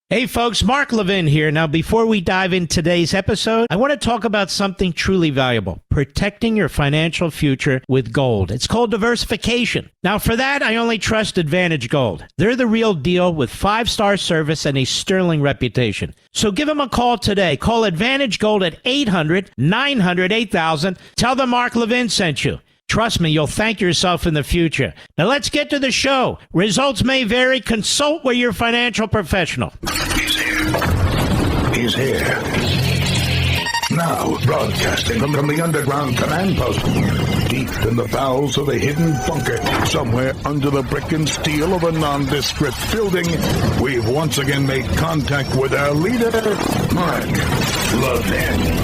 Hey folks, Mark Levin here. Now, before we dive into today's episode, I want to talk about something truly valuable, protecting your financial future with gold. It's called diversification. Now, for that, I only trust Advantage Gold. They're the real deal with 5-star service and a sterling reputation. So give them a call today. Call Advantage Gold at 800-900-8000. Tell them Mark Levin sent you. Trust me, you'll thank yourself in the future. Now let's get to the show. Results may vary. Consult with your financial professional. He's here. He's here. Now, broadcasting from the underground command post, deep in the bowels of a hidden bunker, somewhere under the brick and steel of a nondescript building, we've once again made contact with our leader, Mark Levin.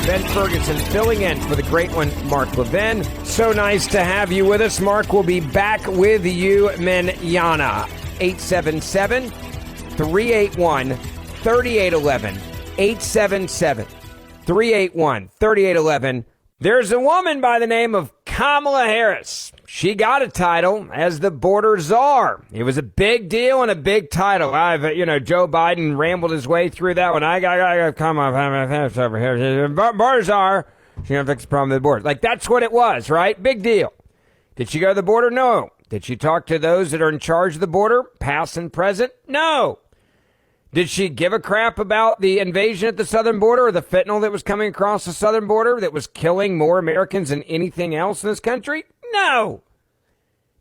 Ben Ferguson filling in for the great one, Mark Levin. So nice to have you with us. Mark will be back with you manana. 877-381-3811. 877-381-3811. There's a woman by the name of Kamala Harris. She got a title as the border czar. It was a big deal and a big title. Joe Biden rambled his way through that one. I got Kamala Harris over here. Border czar. She's going to fix the problem with the border. Like, that's what it was, right? Big deal. Did she go to the border? No. Did she talk to those that are in charge of the border, past and present? No. Did she give a crap about the invasion at the southern border or the fentanyl that was coming across the southern border that was killing more Americans than anything else in this country? No.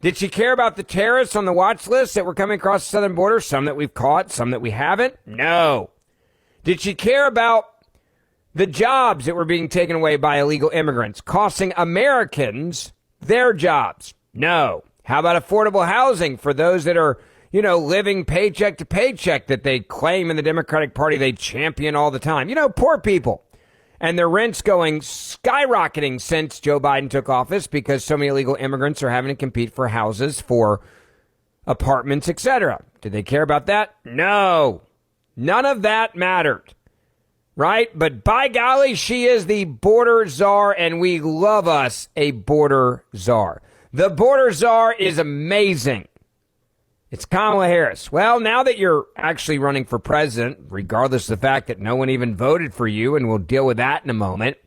Did she care about the terrorists on the watch list that were coming across the southern border? Some that we've caught, some that we haven't? No. Did she care about the jobs that were being taken away by illegal immigrants, costing Americans their jobs? No. How about affordable housing for those that are living paycheck to paycheck that they claim in the Democratic Party they champion all the time? Poor people. And their rents going skyrocketing since Joe Biden took office because so many illegal immigrants are having to compete for houses, for apartments, etc. Did they care about that? No. None of that mattered. Right? But by golly, she is the border czar, and we love us a border czar. The border czar is amazing. It's Kamala Harris. Well, now that you're actually running for president, regardless of the fact that no one even voted for you, and we'll deal with that in a moment,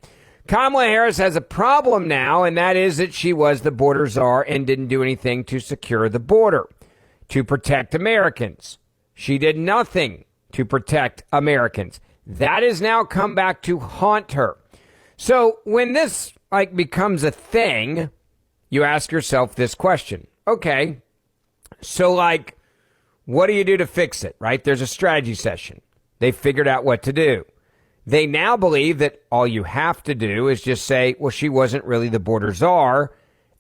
Kamala Harris has a problem now, and that is that she was the border czar and didn't do anything to secure the border, to protect Americans. She did nothing to protect Americans. That has now come back to haunt her. So when this becomes a thing, you ask yourself this question. Okay. So, what do you do to fix it, right? There's a strategy session. They figured out what to do. They now believe that all you have to do is just say, well, she wasn't really the border czar,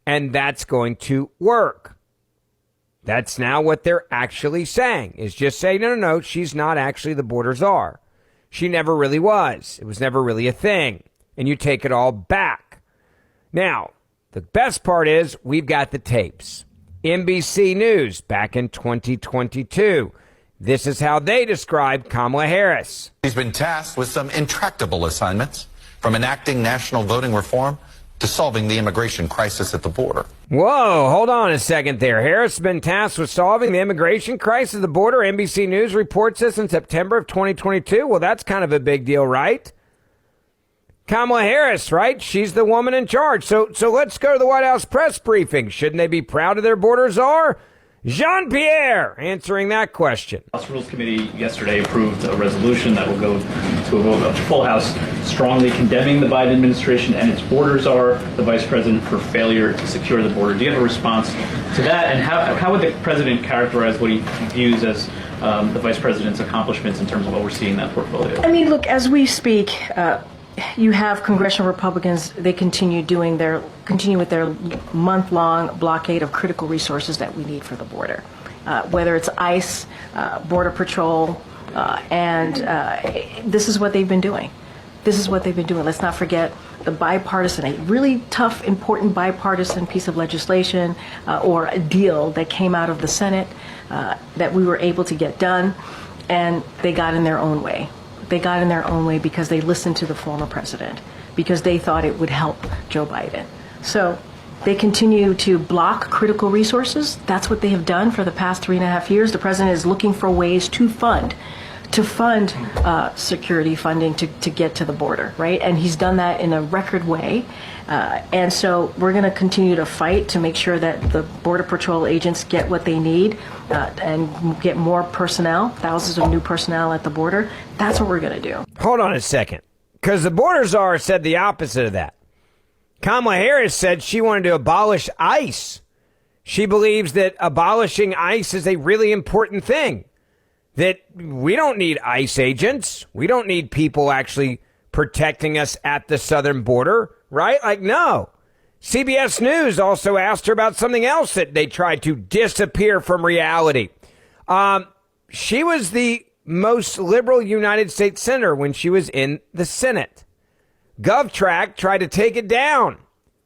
and that's going to work. That's now what they're actually saying, is just say, no, she's not actually the border czar. She never really was. It was never really a thing. And you take it all back. Now, the best part is we've got the tapes. NBC News back in 2022. This is how they described Kamala Harris. She's been tasked with some intractable assignments, from enacting national voting reform to solving the immigration crisis at the border. Whoa, hold on a second there. Harris has been tasked with solving the immigration crisis at the border. NBC News reports this in September of 2022. Well, that's kind of a big deal, right? Kamala Harris, right? She's the woman in charge. So let's go to the White House press briefing. Shouldn't they be proud of their border czar? Jean-Pierre answering that question. House Rules Committee yesterday approved a resolution that will go to a vote of the full House strongly condemning the Biden administration and its border czar, the vice president, for failure to secure the border. Do you have a response to that? And how would the president characterize what he views as the vice president's accomplishments in terms of overseeing that portfolio? I mean, look, as we speak, you have congressional Republicans. They continue with their month-long blockade of critical resources that we need for the border, whether it's ICE, Border Patrol, and this is what they've been doing. Let's not forget the bipartisan, a really tough, important bipartisan piece of legislation or a deal that came out of the Senate that we were able to get done, and they got in their own way. They got in their own way because they listened to the former president, because they thought it would help Joe Biden. So They continue to block critical resources. That's what they have done for the past 3.5 years. The president is looking for ways to fund security funding to get to the border, right? And he's done that in a record way. And so we're going to continue to fight to make sure that the Border Patrol agents get what they need and get more personnel, thousands of new personnel at the border. That's what we're going to do. Hold on a second, because the border czar said the opposite of that. Kamala Harris said she wanted to abolish ICE. She believes that abolishing ICE is a really important thing, that we don't need ICE agents. We don't need people actually protecting us at the southern border, right? Like, no. CBS News also asked her about something else that they tried to disappear from reality. She was the most liberal United States senator when she was in the Senate. GovTrack tried to take it down,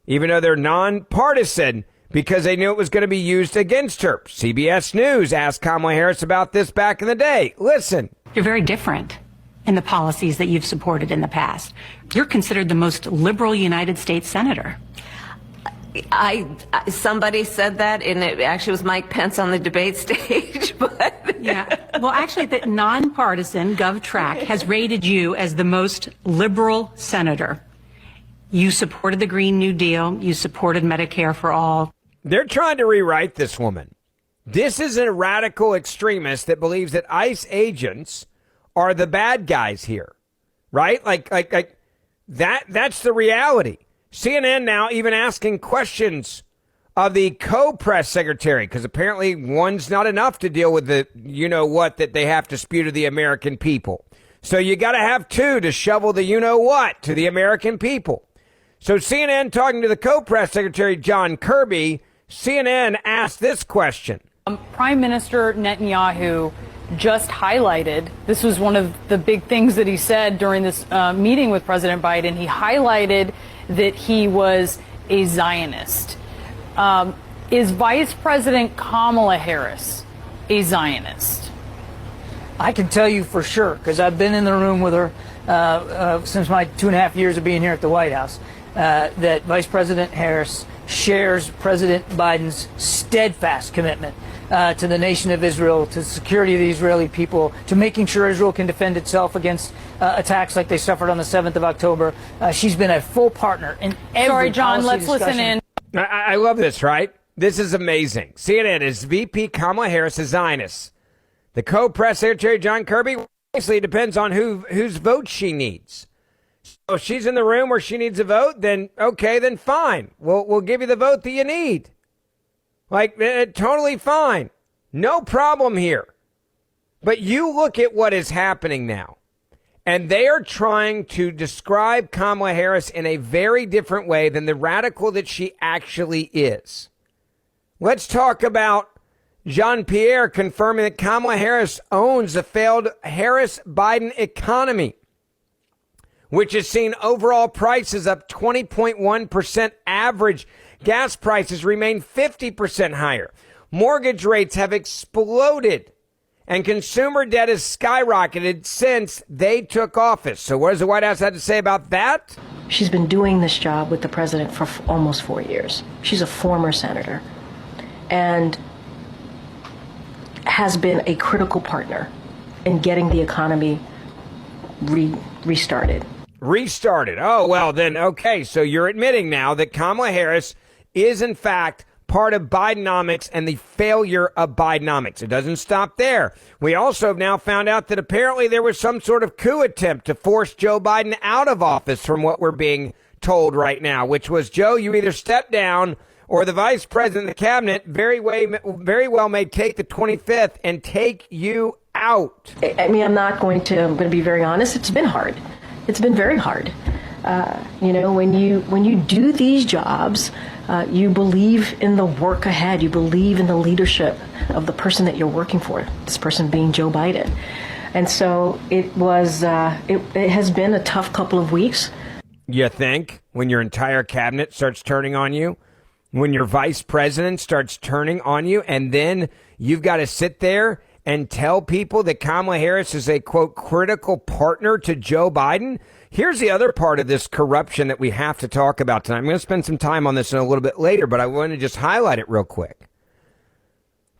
even though they're nonpartisan, because they knew it was going to be used against her. CBS News asked Kamala Harris about this back in the day. Listen. You're very different in the policies that you've supported in the past. You're considered the most liberal United States senator. Somebody said that, and it actually was Mike Pence on the debate stage. But yeah, well, actually, the nonpartisan GovTrack has rated you as the most liberal senator. You supported the Green New Deal. You supported Medicare for all. They're trying to rewrite this woman. This is a radical extremist that believes that ICE agents are the bad guys here, right? Like that's the reality. CNN now even asking questions of the co-press secretary, because apparently one's not enough to deal with the you-know-what that they have to spew to the American people. So you got to have two to shovel the you-know-what to the American people. So CNN talking to the co-press secretary, John Kirby, CNN asked this question. Prime Minister Netanyahu just highlighted, this was one of the big things that he said during this meeting with President Biden. He highlighted that he was a Zionist. Is Vice President Kamala Harris a Zionist? I can tell you for sure, because I've been in the room with her since my 2.5 years of being here at the White House, that Vice President Harris shares President Biden's steadfast commitment to the nation of Israel, to the security of the Israeli people, to making sure Israel can defend itself against attacks like they suffered on the 7th of October. She's been a full partner in every Sorry, John, policy let's discussion. listen in. I love this, right? This is amazing. CNN is VP Kamala Harris, a Zionist. The co-press secretary, John Kirby, obviously depends on whose vote she needs. So if she's in the room where she needs a vote, then okay, then fine. We'll give you the vote that you need. Like, totally fine. No problem here. But you look at what is happening now, and they are trying to describe Kamala Harris in a very different way than the radical that she actually is. Let's talk about Jean-Pierre confirming that Kamala Harris owns the failed Harris-Biden economy, which has seen overall prices up 20.1%. Average gas prices remain 50% higher. Mortgage rates have exploded, and consumer debt has skyrocketed since they took office. So what does the White House have to say about that? She's been doing this job with the president for almost 4 years. She's a former senator and has been a critical partner in getting the economy restarted. Restarted. Oh, well, then, okay. So you're admitting now that Kamala Harris is, in fact, part of Bidenomics and the failure of Bidenomics. It doesn't stop there. We also have now found out that apparently there was some sort of coup attempt to force Joe Biden out of office, from what we're being told right now, which was, Joe, you either step down or the vice president of the cabinet very well may take the 25th and take you out. I mean, I'm going to be very honest. It's been hard. It's been very hard. When you do these jobs, you believe in the work ahead. You believe in the leadership of the person that you're working for, this person being Joe Biden. And so it has been a tough couple of weeks. You think, when your entire cabinet starts turning on you, when your vice president starts turning on you, and then you've got to sit there and tell people that Kamala Harris is a, quote, critical partner to Joe Biden? Here's the other part of this corruption that we have to talk about tonight. I'm going to spend some time on this in a little bit later, but I want to just highlight it real quick.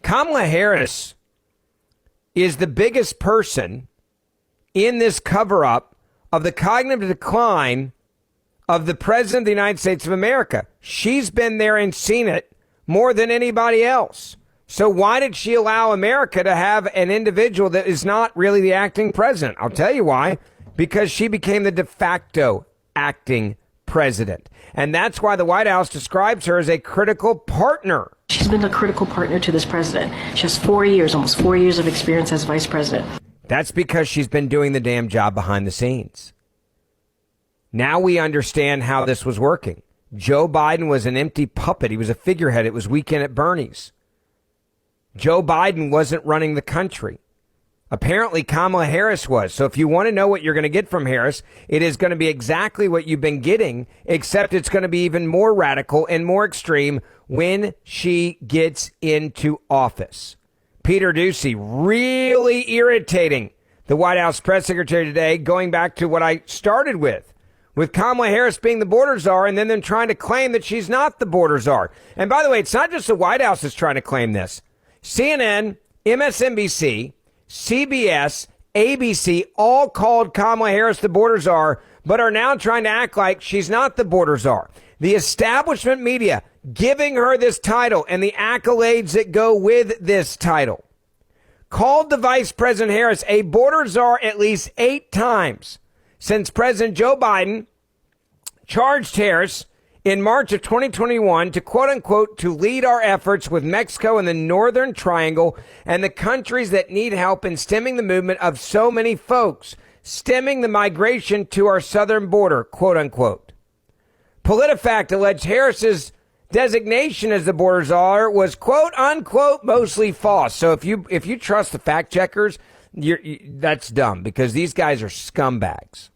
Kamala Harris is the biggest person in this cover-up of the cognitive decline of the President of the United States of America. She's been there and seen it more than anybody else. So why did she allow America to have an individual that is not really the acting president? I'll tell you why. Because she became the de facto acting president. And that's why the White House describes her as a critical partner. She's been a critical partner to this president. She has 4 years, almost 4 years of experience as vice president. That's because she's been doing the damn job behind the scenes. Now we understand how this was working. Joe Biden was an empty puppet. He was a figurehead. It was Weekend at Bernie's. Joe Biden wasn't running the country. Apparently, Kamala Harris was. So if you want to know what you're going to get from Harris, it is going to be exactly what you've been getting, except it's going to be even more radical and more extreme when she gets into office. Peter Doocy really irritating the White House press secretary today, going back to what I started with Kamala Harris being the border czar and then them trying to claim that she's not the border czar. And by the way, it's not just the White House that's trying to claim this. CNN, MSNBC, CBS, ABC all called Kamala Harris the border czar, but are now trying to act like she's not the border czar. The establishment media giving her this title and the accolades that go with this title called the Vice President Harris a border czar at least 8 times since President Joe Biden charged Harris in March of 2021 to, quote unquote, to lead our efforts with Mexico and the Northern Triangle and the countries that need help in stemming the movement of so many folks, stemming the migration to our southern border, quote unquote. PolitiFact alleged Harris's designation as the border czar was, quote unquote, mostly false. So if you trust the fact checkers, that's dumb, because these guys are scumbags.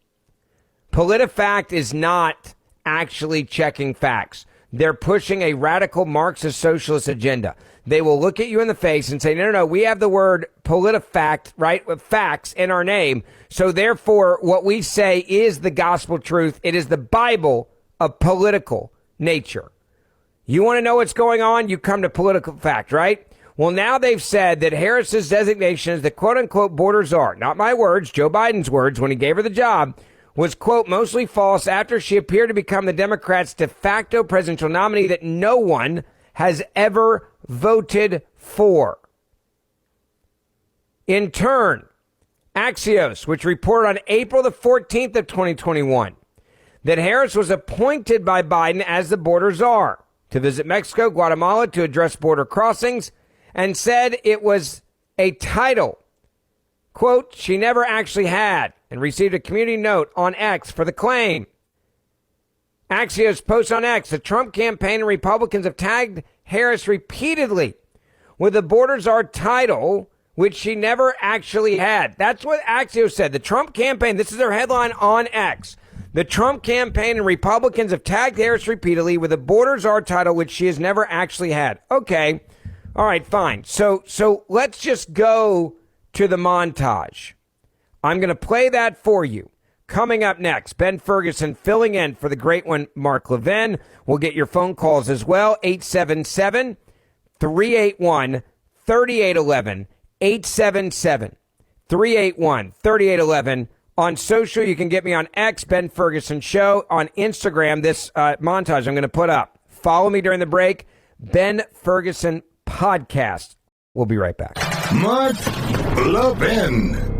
PolitiFact is not actually checking facts. They're pushing a radical Marxist socialist agenda. They will look at you in the face and say, no, we have the word PolitiFact, right, with facts in our name. So therefore, what we say is the gospel truth. It is the Bible of political nature. You want to know what's going on? You come to PolitiFact, right? Well, now they've said that Harris's designation as the quote unquote border czar, not my words, Joe Biden's words when he gave her the job, was, quote, mostly false after she appeared to become the Democrats' de facto presidential nominee that no one has ever voted for. In turn, Axios, which reported on April the 14th of 2021 that Harris was appointed by Biden as the border czar to visit Mexico, Guatemala to address border crossings, and said it was a title, quote, she never actually had, and received a community note on X for the claim. Axios posts on X, the Trump campaign and Republicans have tagged Harris repeatedly with the border czar title, which she never actually had. That's what Axios said. The Trump campaign, this is their headline on X. The Trump campaign and Republicans have tagged Harris repeatedly with a border czar title, which she has never actually had. Okay. All right, fine. So let's just go to the montage. I'm going to play that for you. Coming up next, Ben Ferguson filling in for the great one, Mark Levin. We'll get your phone calls as well. 877-381-3811. 877-381-3811. On social, you can get me on X, Ben Ferguson Show. On Instagram, this montage I'm going to put up. Follow me during the break. Ben Ferguson Podcast. We'll be right back. Mark Levin.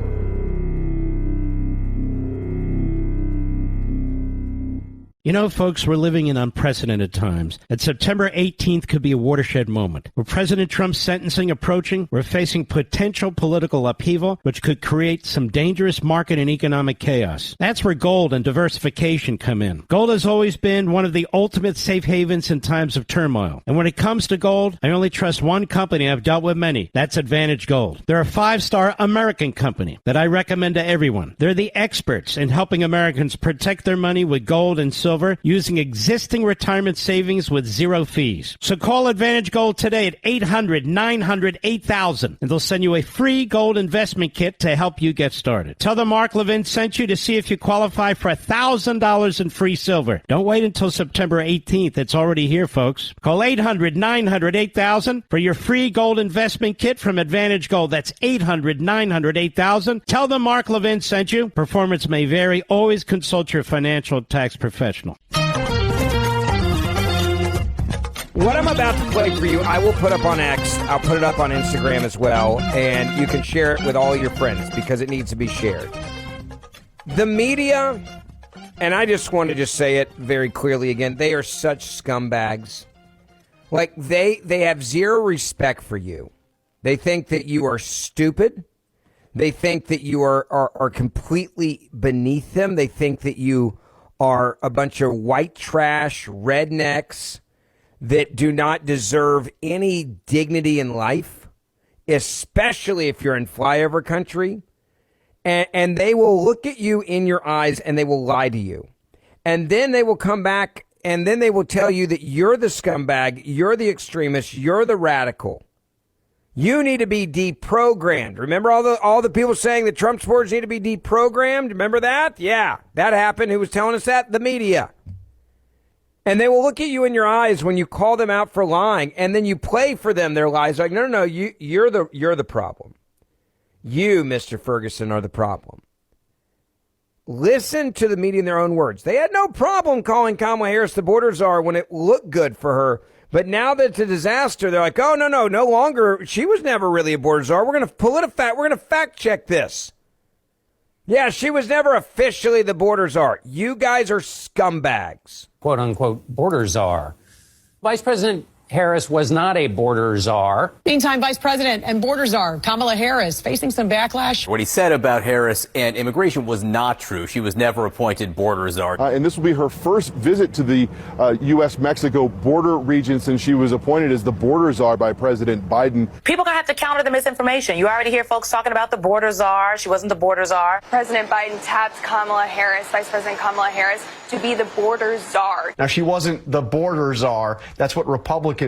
You know, folks, we're living in unprecedented times. And September 18th could be a watershed moment. With President Trump's sentencing approaching, we're facing potential political upheaval, which could create some dangerous market and economic chaos. That's where gold and diversification come in. Gold has always been one of the ultimate safe havens in times of turmoil. And when it comes to gold, I only trust one company. I've dealt with many. That's Advantage Gold. They're a 5-star American company that I recommend to everyone. They're the experts in helping Americans protect their money with gold and silver silver using existing retirement savings with zero fees. So call Advantage Gold today at 800-900-8000 and they'll send you a free gold investment kit to help you get started. Tell them Mark Levin sent you to see if you qualify for $1,000 in free silver. Don't wait until September 18th. It's already here, folks. Call 800-900-8000 for your free gold investment kit from Advantage Gold. That's 800-900-8000. Tell them Mark Levin sent you. Performance may vary. Always consult your financial tax professional. What I'm about to play for you, I will put up on X. I'll put it up on Instagram as well, and you can share it with all your friends because it needs to be shared. The media, and I just want to say it very clearly again, they are such scumbags. Like, they have zero respect for you. They think that you are stupid. They think that you are completely beneath them. They think that you are a bunch of white trash rednecks that do not deserve any dignity in life, especially if you're in flyover country. And they will look at you in your eyes and they will lie to you. And then they will come back and then they will tell you that you're the scumbag, you're the extremist, you're the radical. You need to be deprogrammed. Remember all the people saying that Trump supporters need to be deprogrammed? Remember that? Yeah, that happened. Who was telling us that? The media. And they will look at you in your eyes when you call them out for lying, and then you play for them their lies. Like, no, you're the problem. You, Mr. Ferguson, are the problem. Listen to the media in their own words. They had no problem calling Kamala Harris the border czar when it looked good for her. But now that it's a disaster, they're like, oh, no longer. She was never really a border czar. We're going to fact check this. Yeah, she was never officially the border czar. You guys are scumbags. Quote unquote border czar. Vice President Harris was not a border czar. Meantime, Vice President and border czar Kamala Harris facing some backlash. What he said about Harris and immigration was not true. She was never appointed border czar. And this will be her first visit to the U.S.-Mexico border region since she was appointed as the border czar by President Biden. People going to have to counter the misinformation. You already hear folks talking about the border czar. She wasn't the border czar. President Biden tapped Kamala Harris, Vice President Kamala Harris, to be the border czar. Now, she wasn't the border czar. That's what Republicans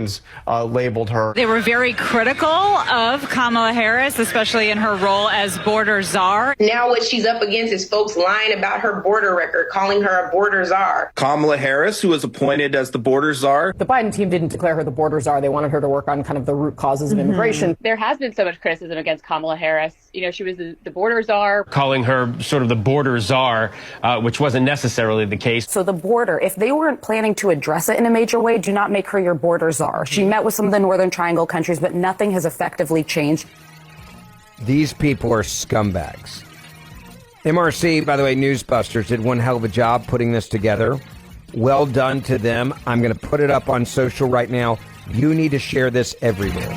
labeled her. They were very critical of Kamala Harris, especially in her role as border czar. Now what she's up against is folks lying about her border record, calling her a border czar. Kamala Harris, who was appointed as the border czar. The Biden team didn't declare her the border czar. They wanted her to work on kind of the root causes of immigration. There has been so much criticism against Kamala Harris. You know, she was the border czar. Calling her sort of the border czar, which wasn't necessarily the case. So the border, if they weren't planning to address it in a major way, do not make her your border czar. She met with some of the Northern Triangle countries, but nothing has effectively changed. These people are scumbags. MRC, by the way, Newsbusters did one hell of a job putting this together. Well done to them. I'm going to put it up on social right now. You need to share this everywhere.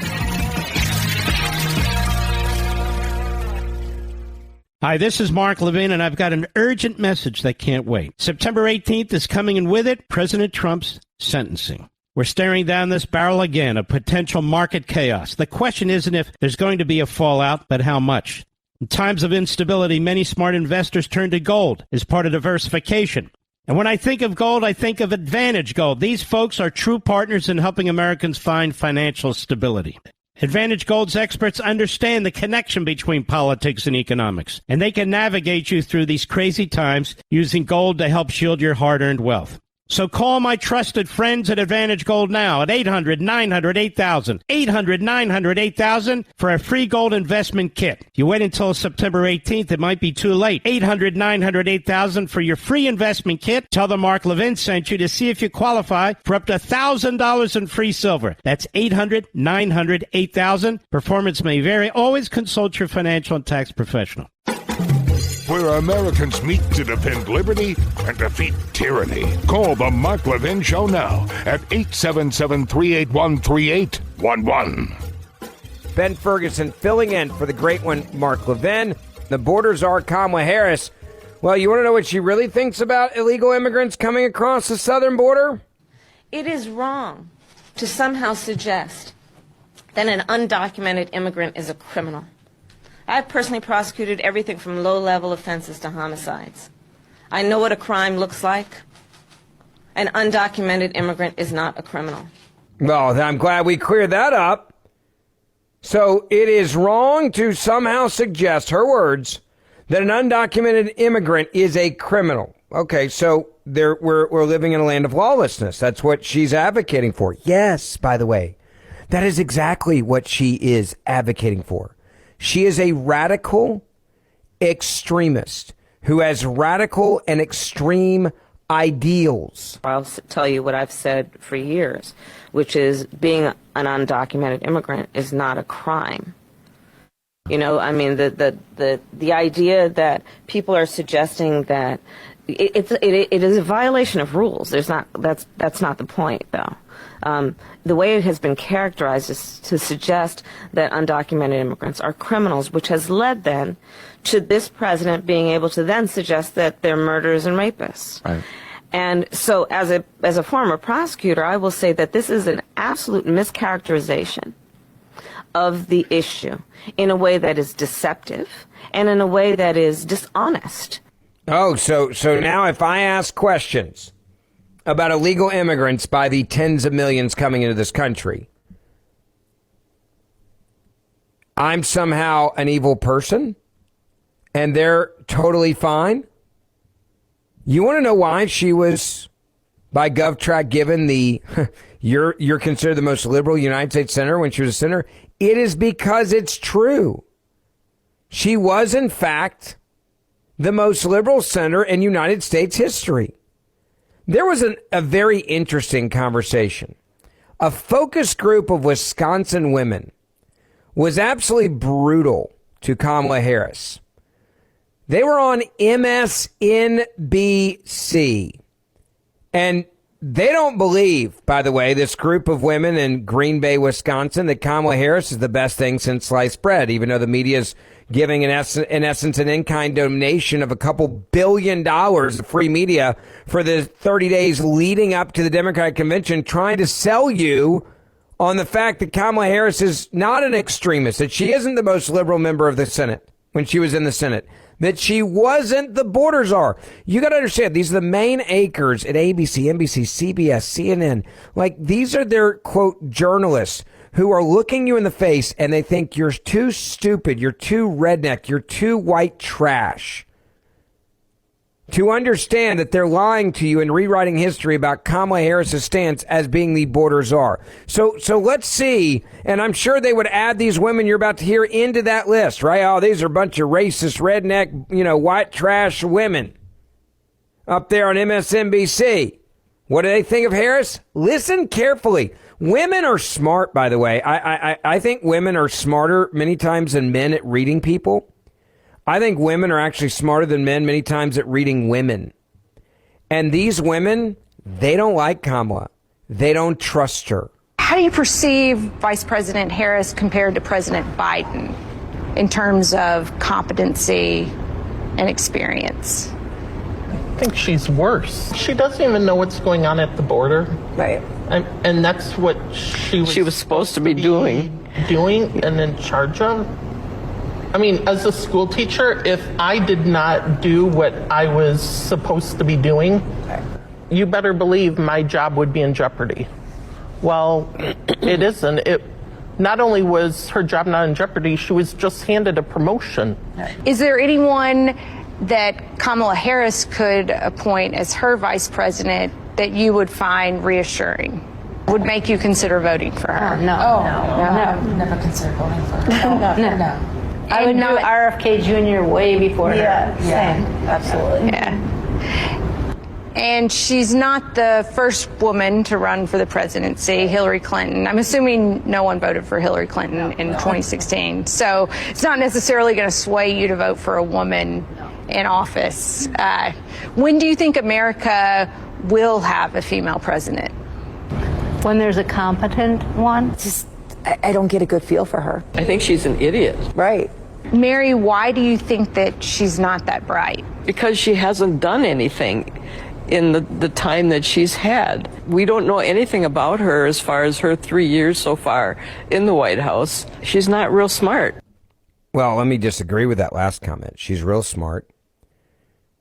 Hi, this is Mark Levin, and I've got an urgent message that can't wait. September 18th is coming, and with it, President Trump's sentencing. We're staring down this barrel again of potential market chaos. The question isn't if there's going to be a fallout, but how much. In times of instability, many smart investors turn to gold as part of diversification. And when I think of gold, I think of Advantage Gold. These folks are true partners in helping Americans find financial stability. Advantage Gold's experts understand the connection between politics and economics, and they can navigate you through these crazy times using gold to help shield your hard-earned wealth. So call my trusted friends at Advantage Gold now at 800-900-8000, 800-900-8000 for a free gold investment kit. If you wait until September 18th, it might be too late. 800-900-8000 for your free investment kit. Tell them Mark Levin sent you to see if you qualify for up to $1,000 in free silver. That's 800-900-8000. Performance may vary. Always consult your financial and tax professional. Where Americans meet to defend liberty and defeat tyranny. Call the Mark Levin Show now at 877-381-3811. Ben Ferguson filling in for the great one, Mark Levin. The border czar, Kamala Harris. Well, you want to know what she really thinks about illegal immigrants coming across the southern border? It is wrong to somehow suggest that an undocumented immigrant is a criminal. I've personally prosecuted everything from low-level offenses to homicides. I know what a crime looks like. An undocumented immigrant is not a criminal. Well, I'm glad we cleared that up. So it is wrong to somehow suggest, her words, that an undocumented immigrant is a criminal. Okay, so we're living in a land of lawlessness. That's what she's advocating for. Yes, by the way, that is exactly what she is advocating for. She is a radical extremist who has radical and extreme ideals. I'll tell you what I've said for years, which is being an undocumented immigrant is not a crime. You know, I mean, the idea that people are suggesting that it is a violation of rules. That's not the point, though. The way it has been characterized is to suggest that undocumented immigrants are criminals, which has led then to this president being able to then suggest that they're murderers and rapists. Right. And so as a former prosecutor, I will say that this is an absolute mischaracterization of the issue in a way that is deceptive and in a way that is dishonest. Oh, so now if I ask questions about illegal immigrants by the tens of millions coming into this country, I'm somehow an evil person and they're totally fine? You want to know why she was, by GovTrack, given the, you're considered the most liberal United States senator when she was a senator? It is because it's true. She was, in fact, the most liberal senator in United States history. There was a very interesting conversation. A focus group of Wisconsin women was absolutely brutal to Kamala Harris. They were on MSNBC. And they don't believe, by the way, this group of women in Green Bay, Wisconsin, that Kamala Harris is the best thing since sliced bread, even though the media is giving, in essence, an in-kind donation of a couple $2 billion of free media for the 30 days leading up to the Democratic convention, trying to sell you on the fact that Kamala Harris is not an extremist, that she isn't the most liberal member of the Senate when she was in the Senate, that she wasn't the border czar. You got to understand, these are the main anchors at ABC, NBC, CBS, CNN. Like, these are their, quote, journalists who are looking you in the face and they think you're too stupid, you're too redneck, you're too white trash to understand that they're lying to you and rewriting history about Kamala Harris's stance as being the border czar. So let's see, and I'm sure they would add these women you're about to hear into that list, right? Oh, these are a bunch of racist, redneck, white trash women up there on MSNBC. What do they think of Harris? Listen carefully. Women are smart, by the way. I think women are smarter many times than men at reading people. I think women are actually smarter than men many times at reading women. And these women, they don't like Kamala. They don't trust her. How do you perceive Vice President Harris compared to President Biden in terms of competency and experience? I think she's worse. She doesn't even know what's going on at the border. Right. And that's what she was supposed to be doing and in charge of. I mean, as a school teacher, if I did not do what I was supposed to be doing, you better believe my job would be in jeopardy. Well, it isn't. Not only was her job not in jeopardy, she was just handed a promotion. Is there anyone that Kamala Harris could appoint as her vice president that you would find reassuring, would make you consider voting for her? No. Never consider voting for her. No. I would do RFK Jr. way before her. Yeah, same. Absolutely. Yeah. And she's not the first woman to run for the presidency, Hillary Clinton. I'm assuming no one voted for Hillary Clinton in 2016. So it's not necessarily going to sway you to vote for a woman in office. When do you think America will have a female president? When there's a competent one. I don't get a good feel for her. I think she's an idiot. Right. Mary, why do you think that she's not that bright? Because she hasn't done anything in the time that she's had. We don't know anything about her as far as her 3 years so far in the White House. She's not real smart. Well, let me disagree with that last comment. She's real smart.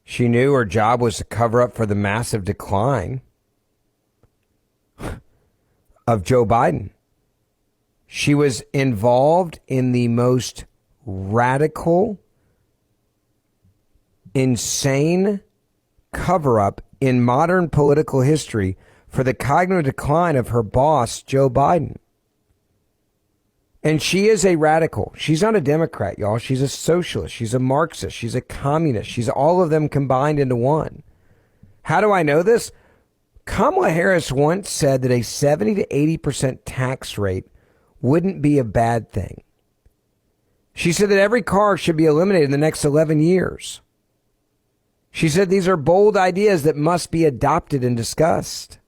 She knew her job was to cover up for the massive decline of Joe Biden. She was involved in the most radical, insane cover-up in modern political history for the cognitive decline of her boss, Joe Biden. And she is a radical. She's not a Democrat, y'all. She's a socialist. She's a Marxist. She's a communist. She's all of them combined into one. How do I know this? Kamala Harris once said that a 70 to 80% tax rate wouldn't be a bad thing. She said that every car should be eliminated in the next 11 years. She said these are bold ideas that must be adopted and discussed.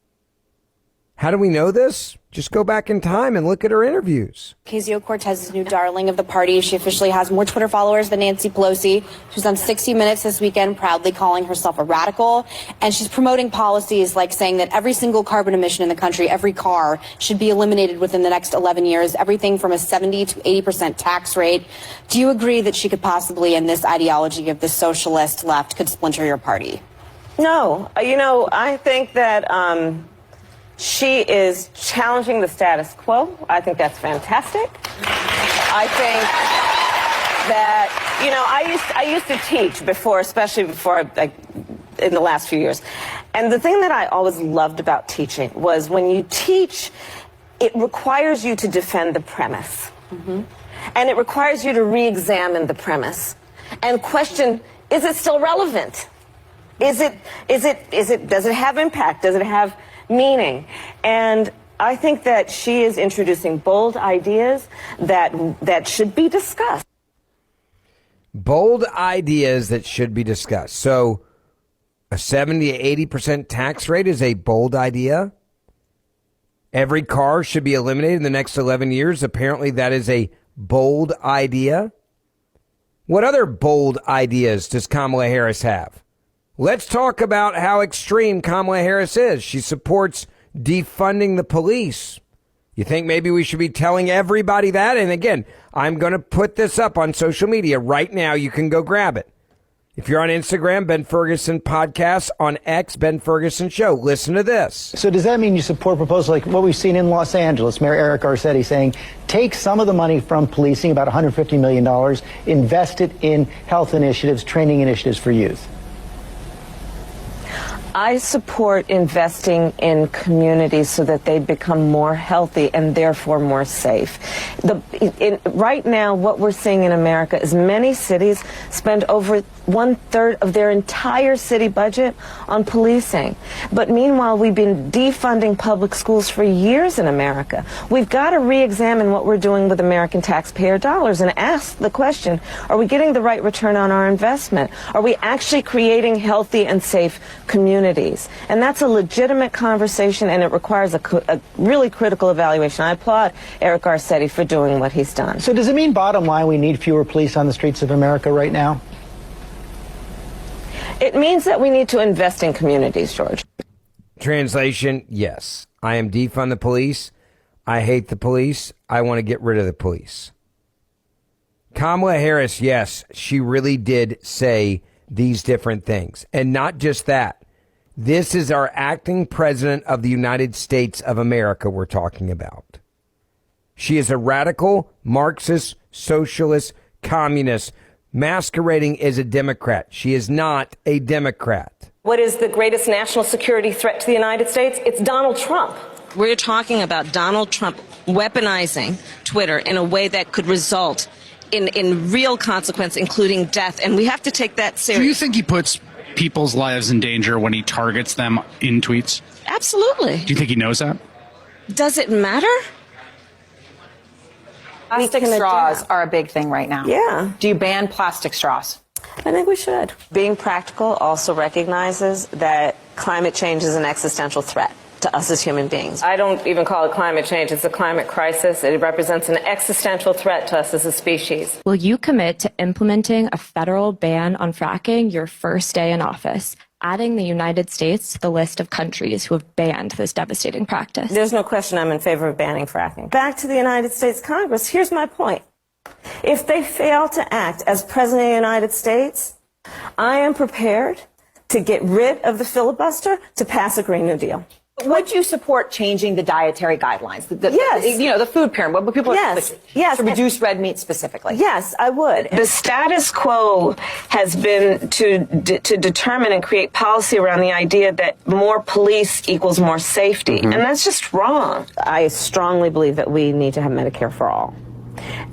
How do we know this? Just go back in time and look at her interviews. Ocasio-Cortez is new darling of the party. She officially has more Twitter followers than Nancy Pelosi. She was on 60 Minutes this weekend, proudly calling herself a radical. And she's promoting policies like saying that every single carbon emission in the country, every car, should be eliminated within the next 11 years, everything from a 70 to 80% tax rate. Do you agree that she could possibly, in this ideology of the socialist left, could splinter your party? No. I think that she is challenging the status quo. I think that's fantastic. I think that, I used to teach before, especially before, in the last few years. And the thing that I always loved about teaching was when you teach, it requires you to defend the premise. Mm-hmm. And it requires you to re-examine the premise and question, is it still relevant? Does it have impact? Does it have meaning? And I think that she is introducing bold ideas that should be discussed. Bold ideas that should be discussed. So a 70 to 80% tax rate is a bold idea. Every car should be eliminated in the next 11 years. Apparently that is a bold idea. What other bold ideas does Kamala Harris have? Let's talk about how extreme Kamala Harris is. She supports defunding the police. You think maybe we should be telling everybody that? And again, I'm going to put this up on social media right now. You can go grab it. If you're on Instagram, Ben Ferguson Podcast, on X, Ben Ferguson Show. Listen to this. So does that mean you support proposals like what we've seen in Los Angeles, Mayor Eric Garcetti saying, take some of the money from policing, about $150 million, invest it in health initiatives, training initiatives for youth? I support investing in communities so that they become more healthy and therefore more safe. Right now, what we're seeing in America is many cities spend over 1/3 of their entire city budget on policing. But meanwhile, we've been defunding public schools for years in America. We've got to re-examine what we're doing with American taxpayer dollars and ask the question, are we getting the right return on our investment? Are we actually creating healthy and safe communities? And that's a legitimate conversation, and it requires a really critical evaluation. I applaud Eric Garcetti for doing what he's done. So does it mean, bottom line, we need fewer police on the streets of America right now? It means that we need to invest in communities, George. Translation, yes. I am defund the police. I hate the police. I want to get rid of the police. Kamala Harris, yes, she really did say these different things. And not just that. This is our acting president of the United States of America we're talking about. She is a radical, Marxist, socialist, communist, masquerading as a Democrat. She is not a Democrat. What is the greatest national security threat to the United States? It's Donald Trump. We're talking about Donald Trump weaponizing Twitter in a way that could result in real consequence, including death. And we have to take that seriously. Do you think he puts people's lives in danger when he targets them in tweets? Absolutely. Do you think he knows that? Does it matter? Plastic straws are a big thing right now. Yeah. Do you ban plastic straws? I think we should. Being practical also recognizes that climate change is an existential threat to us as human beings. I don't even call it climate change. It's a climate crisis. It represents an existential threat to us as a species. Will you commit to implementing a federal ban on fracking your first day in office, adding the United States to the list of countries who have banned this devastating practice? There's no question I'm in favor of banning fracking. Back to the United States Congress, here's my point. If they fail to act as President of the United States, I am prepared to get rid of the filibuster to pass a Green New Deal. Would you support changing the dietary guidelines? Yes. The food pyramid. What people to reduce red meat specifically. Yes, I would. The status quo has been to determine and create policy around the idea that more police equals more safety. And that's just wrong. I strongly believe that we need to have Medicare for all.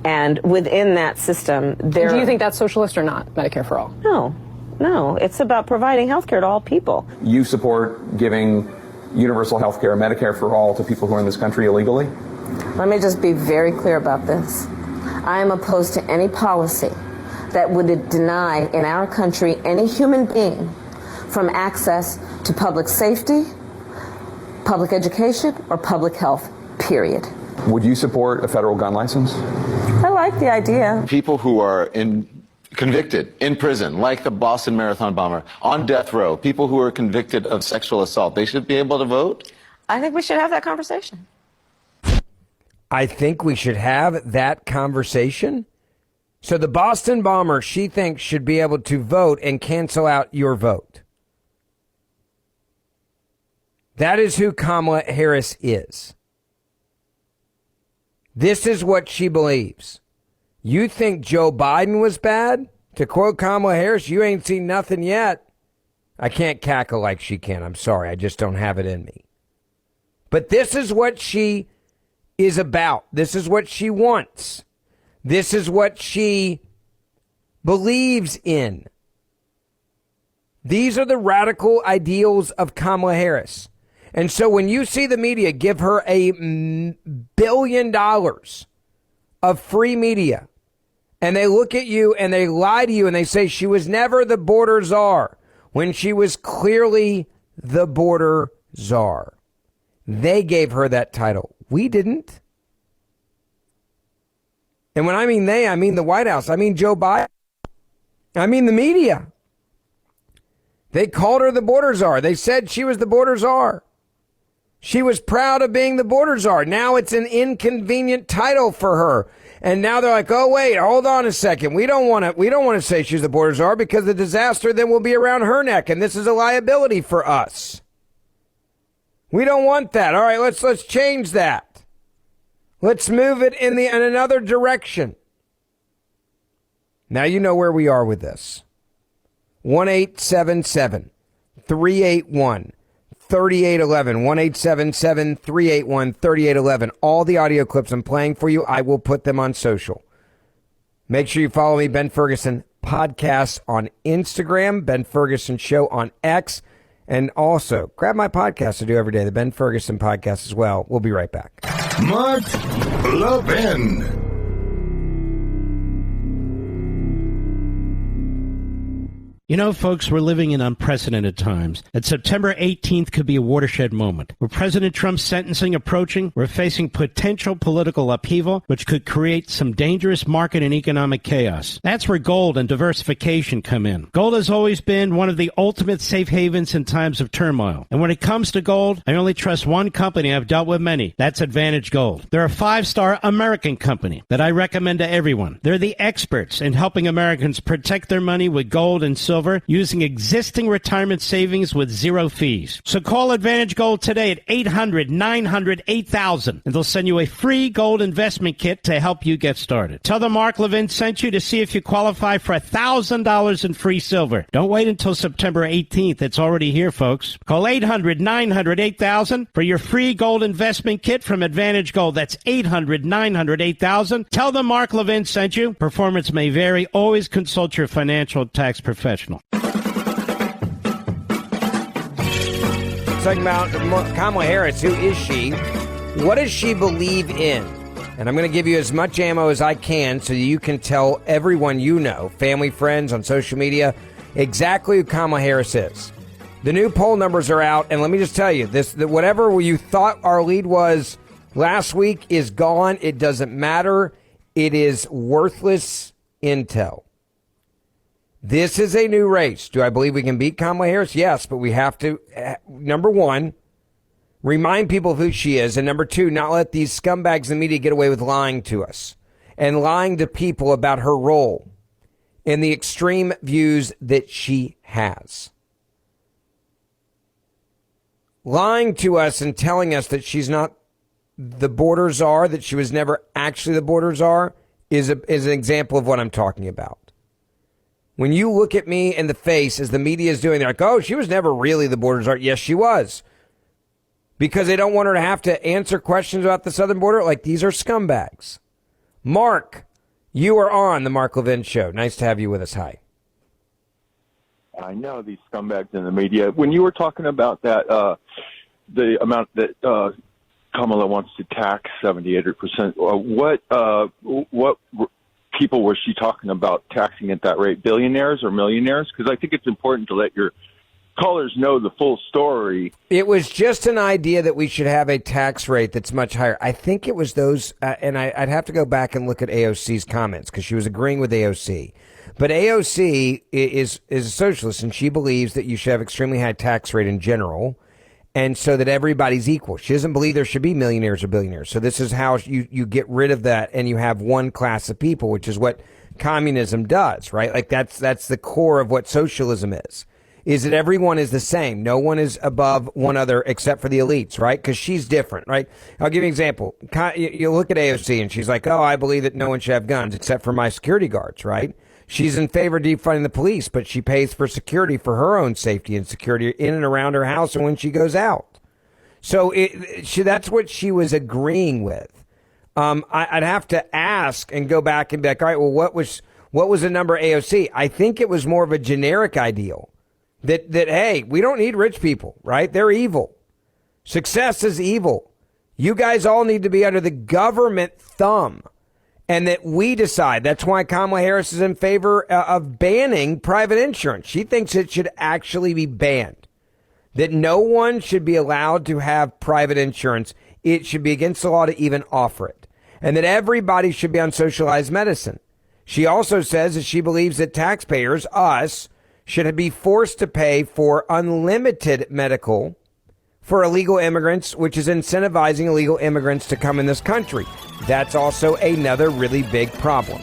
And within that system, Do you think that's socialist or not, Medicare for all? No, it's about providing health care to all people. You support giving universal health care, Medicare for all, to people who are in this country illegally? Let me just be very clear about this. I am opposed to any policy that would deny in our country any human being from access to public safety, public education, or public health, period. Would you support a federal gun license? I like the idea. People who are convicted in prison, like the Boston Marathon bomber, on death row, people who are convicted of sexual assault, they should be able to vote? I think we should have that conversation. I think we should have that conversation. So the Boston bomber, she thinks, should be able to vote and cancel out your vote. That is who Kamala Harris is. This is what she believes. You think Joe Biden was bad? To quote Kamala Harris, you ain't seen nothing yet. I can't cackle like she can. I'm sorry. I just don't have it in me. But this is what she is about. This is what she wants. This is what she believes in. These are the radical ideals of Kamala Harris. And so when you see the media give her $1 billion of free media, and they look at you and they lie to you and they say she was never the border czar, when she was clearly the border czar. They gave her that title. We didn't. And when I mean they, I mean the White House. I mean Joe Biden. I mean the media. They called her the border czar. They said she was the border czar. She was proud of being the border czar. Now it's an inconvenient title for her. And now they're like, oh, wait, hold on a second. We don't want to say she's the border czar because the disaster then will be around her neck. And this is a liability for us. We don't want that. All right, let's change that. Let's move it in another direction. Now you know where we are with this. 1-877-381-3811. 1-877-381-3811. All the audio clips I'm playing for you, I will put them on social. Make sure you follow me, Ben Ferguson Podcast on Instagram, Ben Ferguson Show on X, and also grab my podcast I do every day, the Ben Ferguson Podcast as well. We'll be right back. Mark Levin. You know, folks, we're living in unprecedented times. And September 18th could be a watershed moment. With President Trump's sentencing approaching, we're facing potential political upheaval, which could create some dangerous market and economic chaos. That's where gold and diversification come in. Gold has always been one of the ultimate safe havens in times of turmoil. And when it comes to gold, I only trust one company. I've dealt with many. That's Advantage Gold. They're a 5-star American company that I recommend to everyone. They're the experts in helping Americans protect their money with gold and silver using existing retirement savings with zero fees. So call Advantage Gold today at 800-900-8000 and they'll send you a free gold investment kit to help you get started. Tell them Mark Levin sent you to see if you qualify for $1,000 in free silver. Don't wait until September 18th. It's already here, folks. Call 800-900-8000 for your free gold investment kit from Advantage Gold. That's 800-900-8000. Tell them Mark Levin sent you. Performance may vary. Always consult your financial tax professional. Talking about Kamala Harris, who is she? What does she believe in? And I'm going to give you as much ammo as I can so you can tell everyone you know, family, friends, on social media, exactly who Kamala Harris is. The new poll numbers are out, and let me just tell you, whatever you thought our lead was last week is gone. It doesn't matter. It is worthless intel. This is a new race. Do I believe we can beat Kamala Harris? Yes, but we have to, number one, remind people of who she is, and number two, not let these scumbags in the media get away with lying to us and lying to people about her role in the extreme views that she has. lying to us and telling us that she's not the border czar, that she was never actually the border czar, is an example of what I'm talking about. When you look at me in the face, as the media is doing, they're like, oh, she was never really the border czar. Yes, she was. Because they don't want her to have to answer questions about the southern border. Like, these are scumbags. Mark, you are on the Mark Levin Show. Nice to have you with us. Hi. I know these scumbags in the media. When you were talking about that, the amount that Kamala wants to tax 78%, what people was she talking about taxing at that rate? Billionaires or millionaires? Because I think it's important to let your callers know the full story. It was just an idea that we should have a tax rate that's much higher. I think it was those, and I'd have to go back and look at AOC's comments because she was agreeing with AOC. But AOC is a socialist, and she believes that you should have extremely high tax rate in general, and so that everybody's equal. She doesn't believe there should be millionaires or billionaires. So this is how you get rid of that, and you have one class of people, which is what communism does, right? Like that's the core of what socialism is that everyone is the same. No one is above one other except for the elites, right? Because she's different, right? I'll give you an example. You look at AOC, and she's like, oh, I believe that no one should have guns except for my security guards, right? She's in favor of defunding the police, but she pays for security for her own safety and security in and around her house and when she goes out. So that's what she was agreeing with. I'd have to ask and go back and be like, all right, well, what was the number AOC? I think it was more of a generic ideal that hey, we don't need rich people, right? They're evil. Success is evil. You guys all need to be under the government thumb. And that we decide. That's why Kamala Harris is in favor of banning private insurance. She thinks it should actually be banned. That no one should be allowed to have private insurance. It should be against the law to even offer it. And that everybody should be on socialized medicine. She also says that she believes that taxpayers, us, should be forced to pay for unlimited medical for illegal immigrants, which is incentivizing illegal immigrants to come in this country. That's also another really big problem.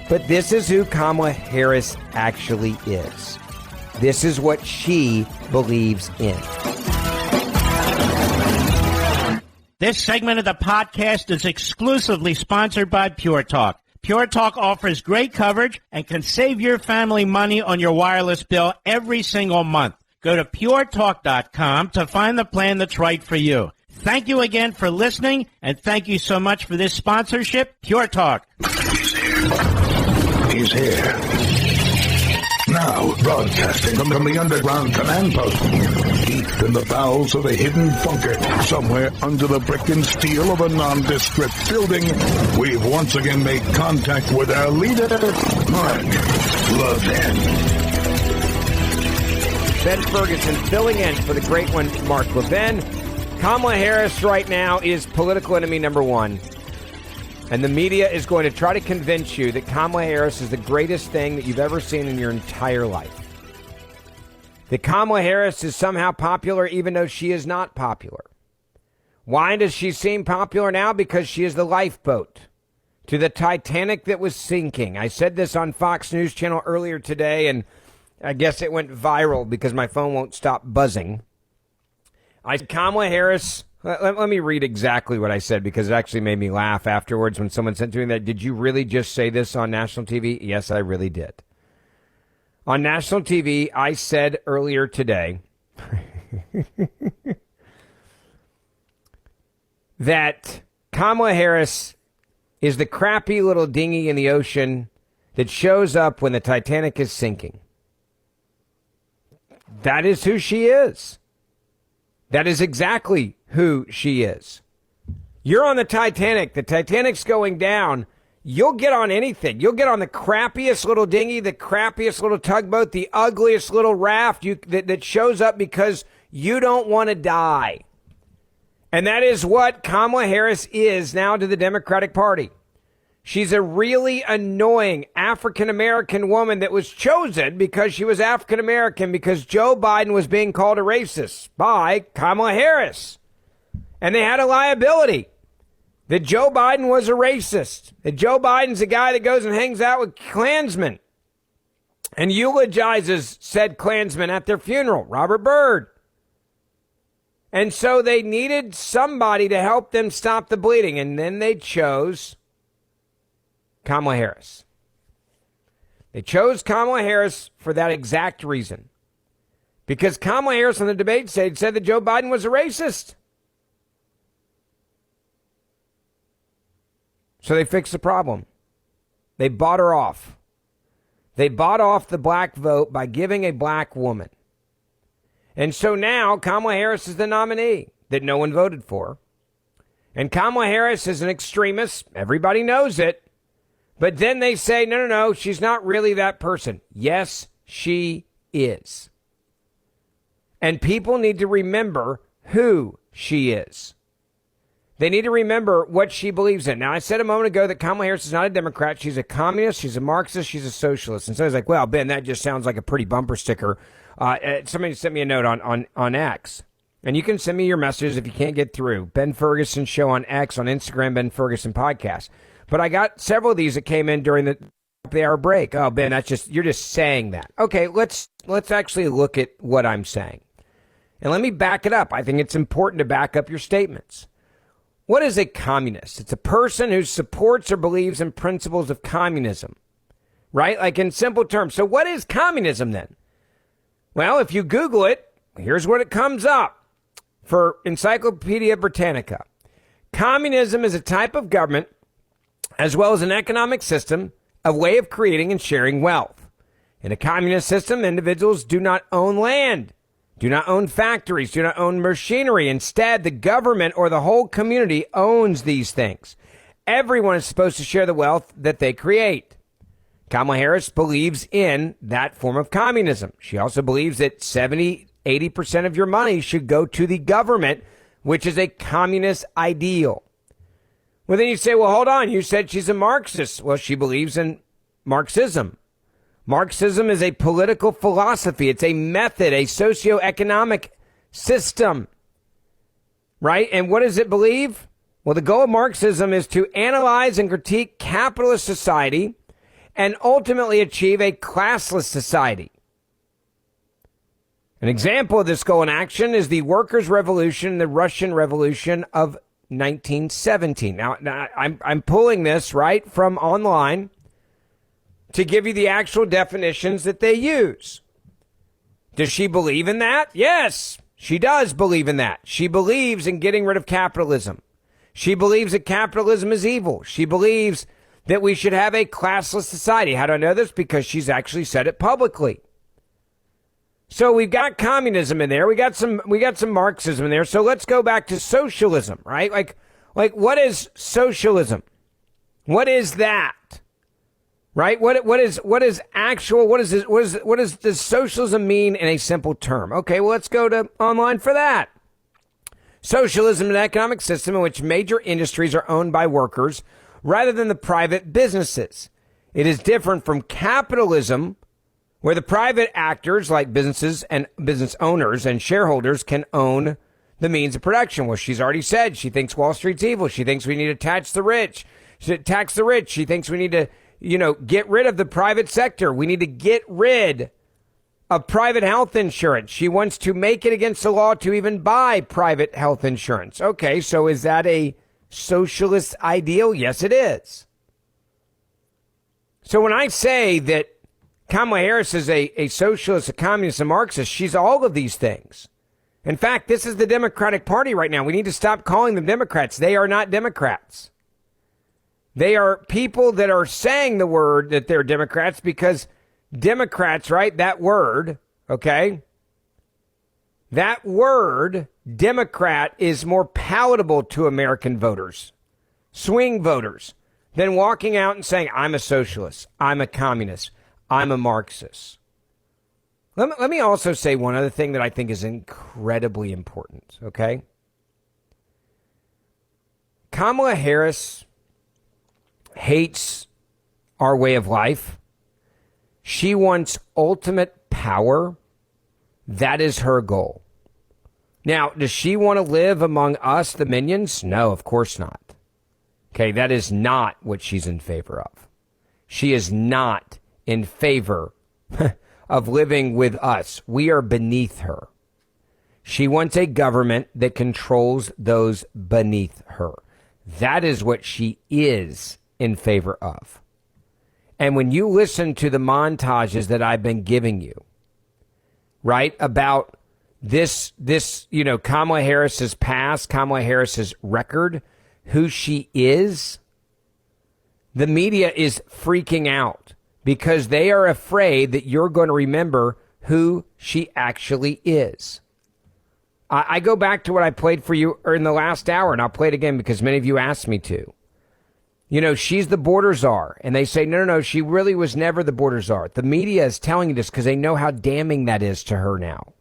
But this is who Kamala Harris actually is. This is what she believes in. This segment of the podcast is exclusively sponsored by Pure Talk. Pure Talk offers great coverage and can save your family money on your wireless bill every single month. Go to puretalk.com to find the plan that's right for you. Thank you again for listening, and thank you so much for this sponsorship, Pure Talk. He's here. Now, broadcasting from the underground command post, deep in the bowels of a hidden bunker, somewhere under the brick and steel of a nondescript building, we've once again made contact with our leader, Mark Levin. Ben Ferguson filling in for the great one, Mark Levin. Kamala Harris right now is political enemy number one. And the media is going to try to convince you that Kamala Harris is the greatest thing that you've ever seen in your entire life. That Kamala Harris is somehow popular even though she is not popular. Why does she seem popular now? Because she is the lifeboat to the Titanic that was sinking. I said this on Fox News Channel earlier today, and I guess it went viral because my phone won't stop buzzing. Kamala Harris, let me read exactly what I said because it actually made me laugh afterwards when someone sent to me that, did you really just say this on national TV? Yes, I really did. On national TV, I said earlier today that Kamala Harris is the crappy little dinghy in the ocean that shows up when the Titanic is sinking. That is who she is. That is exactly who she is. You're on the Titanic. The Titanic's going down. You'll get on anything. You'll get on the crappiest little dinghy, the crappiest little tugboat, the ugliest little raft that shows up because you don't want to die. And that is what Kamala Harris is now to the Democratic Party. She's a really annoying African-American woman that was chosen because she was African-American because Joe Biden was being called a racist by Kamala Harris. And they had a liability that Joe Biden was a racist, that Joe Biden's a guy that goes and hangs out with Klansmen and eulogizes said Klansmen at their funeral, Robert Byrd. And so they needed somebody to help them stop the bleeding. And then they chose Kamala Harris. They chose Kamala Harris for that exact reason. Because Kamala Harris on the debate stage said that Joe Biden was a racist. So they fixed the problem. They bought her off. They bought off the black vote by giving a black woman. And so now Kamala Harris is the nominee that no one voted for. And Kamala Harris is an extremist. Everybody knows it. But then they say, no, she's not really that person. Yes, she is. And people need to remember who she is. They need to remember what she believes in. Now, I said a moment ago that Kamala Harris is not a Democrat. She's a communist. She's a Marxist. She's a socialist. And so I was like, well, Ben, that just sounds like a pretty bumper sticker. Somebody sent me a note on X. And you can send me your messages if you can't get through. Ben Ferguson Show on X, on Instagram, Ben Ferguson Podcast. But I got several of these that came in during the hour break. Oh, Ben, you're just saying that. Okay, let's actually look at what I'm saying. And let me back it up. I think it's important to back up your statements. What is a communist? It's a person who supports or believes in principles of communism, right? Like in simple terms. So what is communism then? Well, if you Google it, here's what it comes up for Encyclopedia Britannica. Communism is a type of government as well as an economic system, a way of creating and sharing wealth. In a communist system, individuals do not own land, do not own factories, do not own machinery. Instead, the government or the whole community owns these things. Everyone is supposed to share the wealth that they create. Kamala Harris believes in that form of communism. She also believes that 80% of your money should go to the government, which is a communist ideal. Well, then you say, well, hold on. You said she's a Marxist. Well, she believes in Marxism. Marxism is a political philosophy. It's a method, a socioeconomic system, right? And what does it believe? Well, the goal of Marxism is to analyze and critique capitalist society and ultimately achieve a classless society. An example of this goal in action is the Workers' Revolution, the Russian Revolution of 1917. Now I'm pulling this right from online to give you the actual definitions that they use. Does she believe in that? Yes, she does believe in that. She believes in getting rid of capitalism. She believes that capitalism is evil. She believes that we should have a classless society. How do I know this? Because she's actually said it publicly. So we've got communism in there. We got some Marxism in there. So let's go back to socialism, right? Like what is socialism? What is that? Right? What does socialism mean in a simple term? Okay, well, let's go to online for that. Socialism is an economic system in which major industries are owned by workers rather than the private businesses. It is different from capitalism, where the private actors like businesses and business owners and shareholders can own the means of production. Well, she's already said she thinks Wall Street's evil. She thinks we need to tax the rich. She thinks we need to, get rid of the private sector. We need to get rid of private health insurance. She wants to make it against the law to even buy private health insurance. Okay, so is that a socialist ideal? Yes, it is. So when I say that Kamala Harris is a socialist, a communist, a Marxist, she's all of these things. In fact, this is the Democratic Party right now. We need to stop calling them Democrats. They are not Democrats. They are people that are saying the word that they're Democrats because Democrats, right? That word, okay? That word, Democrat, is more palatable to American voters, swing voters, than walking out and saying, I'm a socialist, I'm a communist, I'm a Marxist. Let me also say one other thing that I think is incredibly important, okay? Kamala Harris hates our way of life. She wants ultimate power. That is her goal. Now, does she want to live among us, the minions? No, of course not. Okay, that is not what she's in favor of. She is not in favor of living with us. We are beneath her. She wants a government that controls those beneath her. That is what she is in favor of. And when you listen to the montages that I've been giving you, right, about this, Kamala Harris's past, Kamala Harris's record, who she is, the media is freaking out because they are afraid that you're going to remember who she actually is. I go back to what I played for you in the last hour, and I'll play it again because many of you asked me to. She's the border czar. And they say, no, she really was never the border czar. The media is telling you this because they know how damning that is to her now.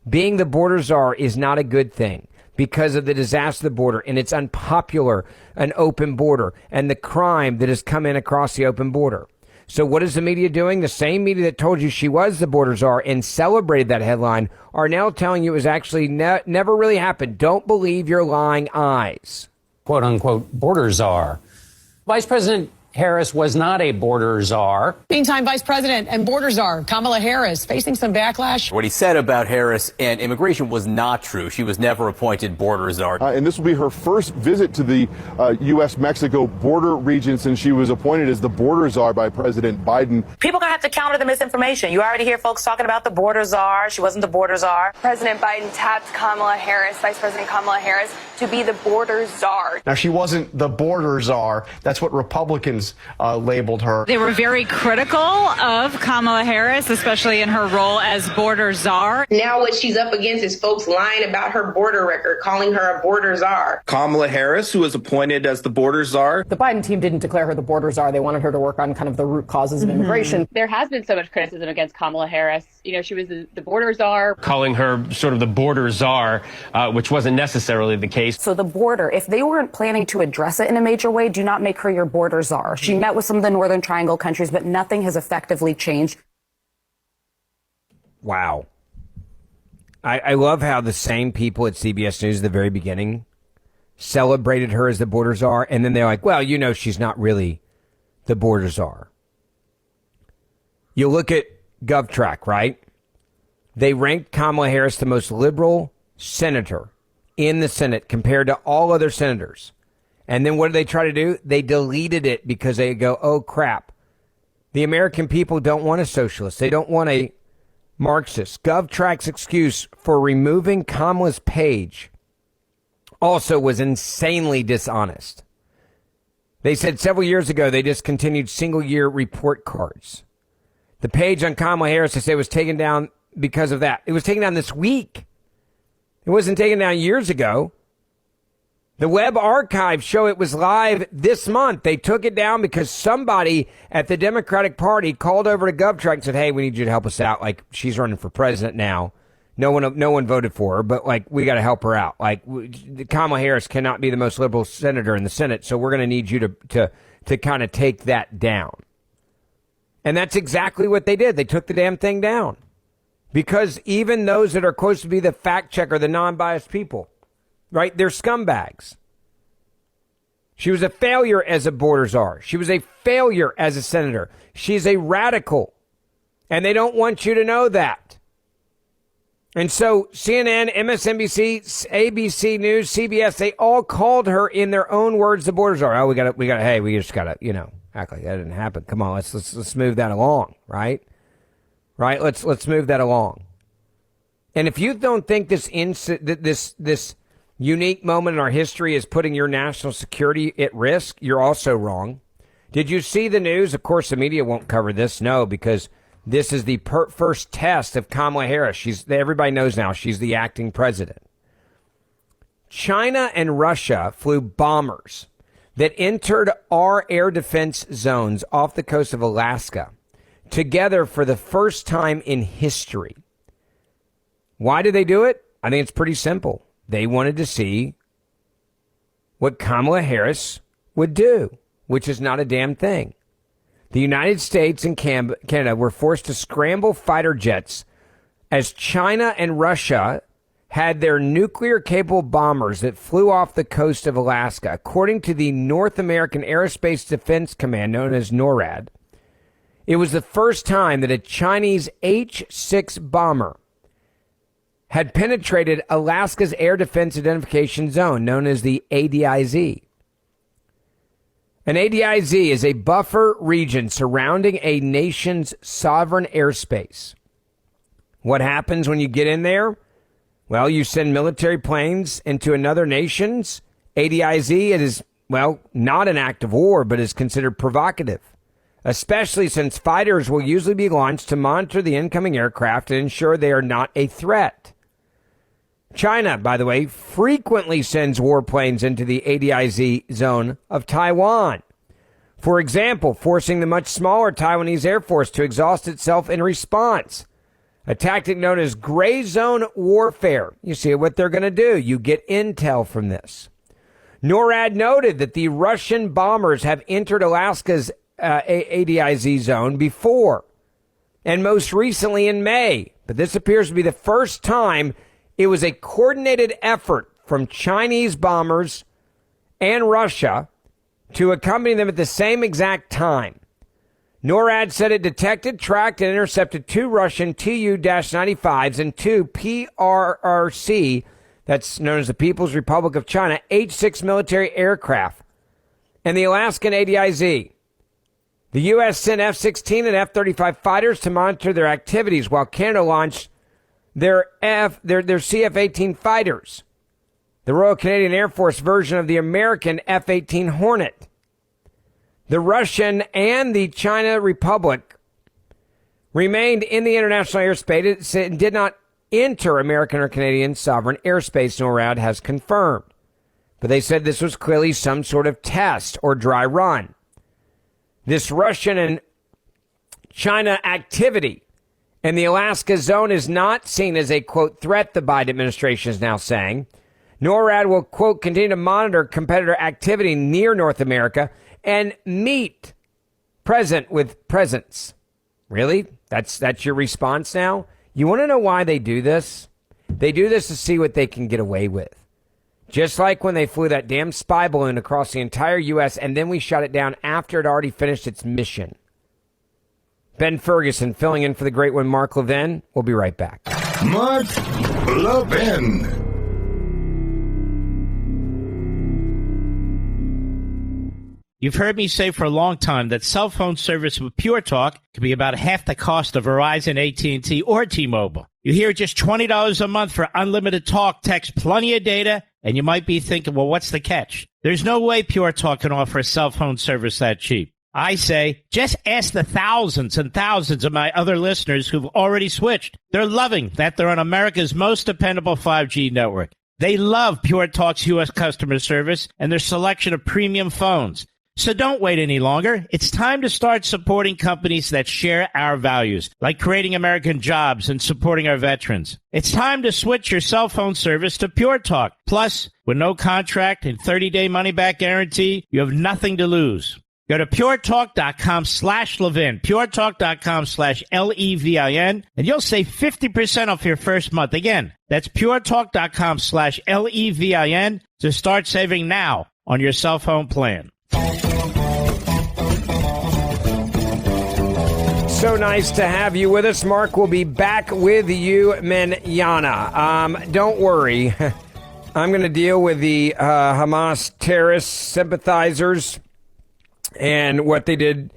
Being the border czar is not a good thing because of the disaster of the border, and it's unpopular, an open border, and the crime that has come in across the open border. So what is the media doing? The same media that told you she was the border czar and celebrated that headline are now telling you it was actually never really happened. Don't believe your lying eyes. Quote unquote border czar. Vice President Harris was not a border czar. Meantime, Vice President and border czar Kamala Harris facing some backlash. What he said about Harris and immigration was not true. She was never appointed border czar. And this will be her first visit to the U.S.-Mexico border region since she was appointed as the border czar by President Biden. People are going to have to counter the misinformation. You already hear folks talking about the border czar. She wasn't the border czar. President Biden tapped Kamala Harris, Vice President Kamala Harris, to be the border czar. Now, she wasn't the border czar. That's what Republicans labeled her. They were very critical of Kamala Harris, especially in her role as border czar. Now what she's up against is folks lying about her border record, calling her a border czar. Kamala Harris, who was appointed as the border czar. The Biden team didn't declare her the border czar. They wanted her to work on kind of the root causes of immigration. There has been so much criticism against Kamala Harris. She was the border czar. Calling her sort of the border czar, which wasn't necessarily the case. So the border, if they weren't planning to address it in a major way, do not make her your border czar. She met with some of the Northern Triangle countries, but nothing has effectively changed. Wow. I love how the same people at CBS News at the very beginning celebrated her as the border czar, and then they're like, well, she's not really the border czar. You look at GovTrack, right? They ranked Kamala Harris the most liberal senator in the Senate compared to all other senators. And then what did they try to do? They deleted it because they go, oh, crap. The American people don't want a socialist. They don't want a Marxist. GovTrack's excuse for removing Kamala's page also was insanely dishonest. They said several years ago they discontinued single-year report cards. The page on Kamala Harris, they say, was taken down because of that. It was taken down this week. It wasn't taken down years ago. The web archives show it was live this month. They took it down because somebody at the Democratic Party called over to GovTrack and said, hey, we need you to help us out. Like, she's running for president now. No one voted for her, but we got to help her out. Kamala Harris cannot be the most liberal senator in the Senate, so we're going to need you to kind of take that down. And that's exactly what they did. They took the damn thing down. Because even those that are supposed to be the fact checker, the non-biased people, right, they're scumbags. She was a failure as a border czar. She was a failure as a senator. She's a radical. And they don't want you to know that. And so CNN, MSNBC, ABC News, CBS, they all called her in their own words the border czar. Oh, we just got to, act like that didn't happen. Come on, let's move that along, right? Right? Let's move that along. And if you don't think this unique moment in our history is putting your national security at risk, you're also wrong. Did you see the news? Of course, the media won't cover this. No, because this is the first test of Kamala Harris. Everybody knows now she's the acting president. China and Russia flew bombers that entered our air defense zones off the coast of Alaska together for the first time in history. Why did they do it? I think it's pretty simple. They wanted to see what Kamala Harris would do, which is not a damn thing. The United States and Canada were forced to scramble fighter jets as China and Russia had their nuclear-capable bombers that flew off the coast of Alaska. According to the North American Aerospace Defense Command, known as NORAD, it was the first time that a Chinese H-6 bomber had penetrated Alaska's Air Defense Identification Zone, known as the ADIZ. An ADIZ is a buffer region surrounding a nation's sovereign airspace. What happens when you get in there? Well, you send military planes into another nation's ADIZ. It is, well, not an act of war, but is considered provocative, especially since fighters will usually be launched to monitor the incoming aircraft and ensure they are not a threat. China, by the way, frequently sends warplanes into the ADIZ zone of Taiwan. For example, forcing the much smaller Taiwanese Air Force to exhaust itself in response. A tactic known as gray zone warfare. You see what they're going to do. You get intel from this. NORAD noted that the Russian bombers have entered Alaska's ADIZ zone before, and most recently in May. But this appears to be the first time it was a coordinated effort from Chinese bombers and Russia to accompany them at the same exact time. NORAD said it detected, tracked, and intercepted 2 Russian Tu-95s and 2 PRRC, that's known as the People's Republic of China, H-6 military aircraft, and the Alaskan ADIZ. The U.S. sent F-16 and F-35 fighters to monitor their activities, while Canada launched their CF-18 fighters, the Royal Canadian Air Force version of the American F-18 Hornet. The Russian and the China Republic remained in the international airspace and did not enter American or Canadian sovereign airspace, NORAD has confirmed. But they said this was clearly some sort of test or dry run. This Russian and China activity in the Alaska zone is not seen as a, quote, threat, the Biden administration is now saying. NORAD will, quote, continue to monitor competitor activity near North America and meet present with presence. Really? That's your response now? You want to know why they do this? They do this to see what they can get away with. Just like when they flew that damn spy balloon across the entire U.S. and then we shot it down after it already finished its mission. Ben Ferguson filling in for the great one, Mark Levin. We'll be right back. Mark Levin. You've heard me say for a long time that cell phone service with Pure Talk can be about half the cost of Verizon, AT&T, or T-Mobile. You hear just $20 a month for unlimited talk, text, plenty of data, and you might be thinking, well, what's the catch? There's no way Pure Talk can offer a cell phone service that cheap. I say, just ask the thousands and thousands of my other listeners who've already switched. They're loving that they're on America's most dependable 5G network. They love Pure Talk's U.S. customer service and their selection of premium phones. So don't wait any longer. It's time to start supporting companies that share our values, like creating American jobs and supporting our veterans. It's time to switch your cell phone service to Pure Talk. Plus, with no contract and 30-day money-back guarantee, you have nothing to lose. Go to puretalk.com/Levin, puretalk.com/LEVIN, and you'll save 50% off your first month. Again, that's puretalk.com/LEVIN to start saving now on your cell phone plan. So nice to have you with us. Mark will be back with you manana. Don't worry. I'm going to deal with the Hamas terrorist sympathizers and what they did,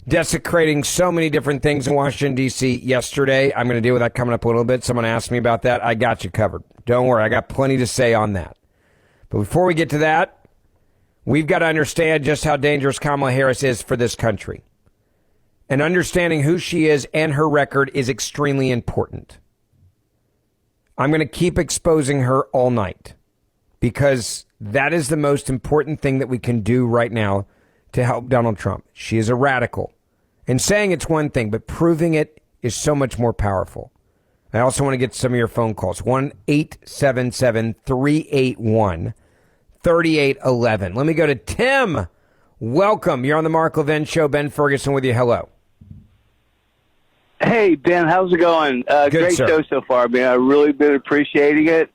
desecrating so many different things in Washington, D.C. yesterday. I'm going to deal with that coming up a little bit. Someone asked me about that. I got you covered. Don't worry. I got plenty to say on that. But before we get to that, we've got to understand just how dangerous Kamala Harris is for this country. And understanding who she is and her record is extremely important. I'm going to keep exposing her all night because that is the most important thing that we can do right now to help Donald Trump. She is a radical. And saying it's one thing, but proving it is so much more powerful. I also want to get some of your phone calls. 1-877-381-3811. Let me go to Tim. Welcome. You're on the Mark Levin Show. Ben Ferguson with you. Hello. Hey, Ben. How's it going? Great sir. show so far, man. I've really been appreciating it.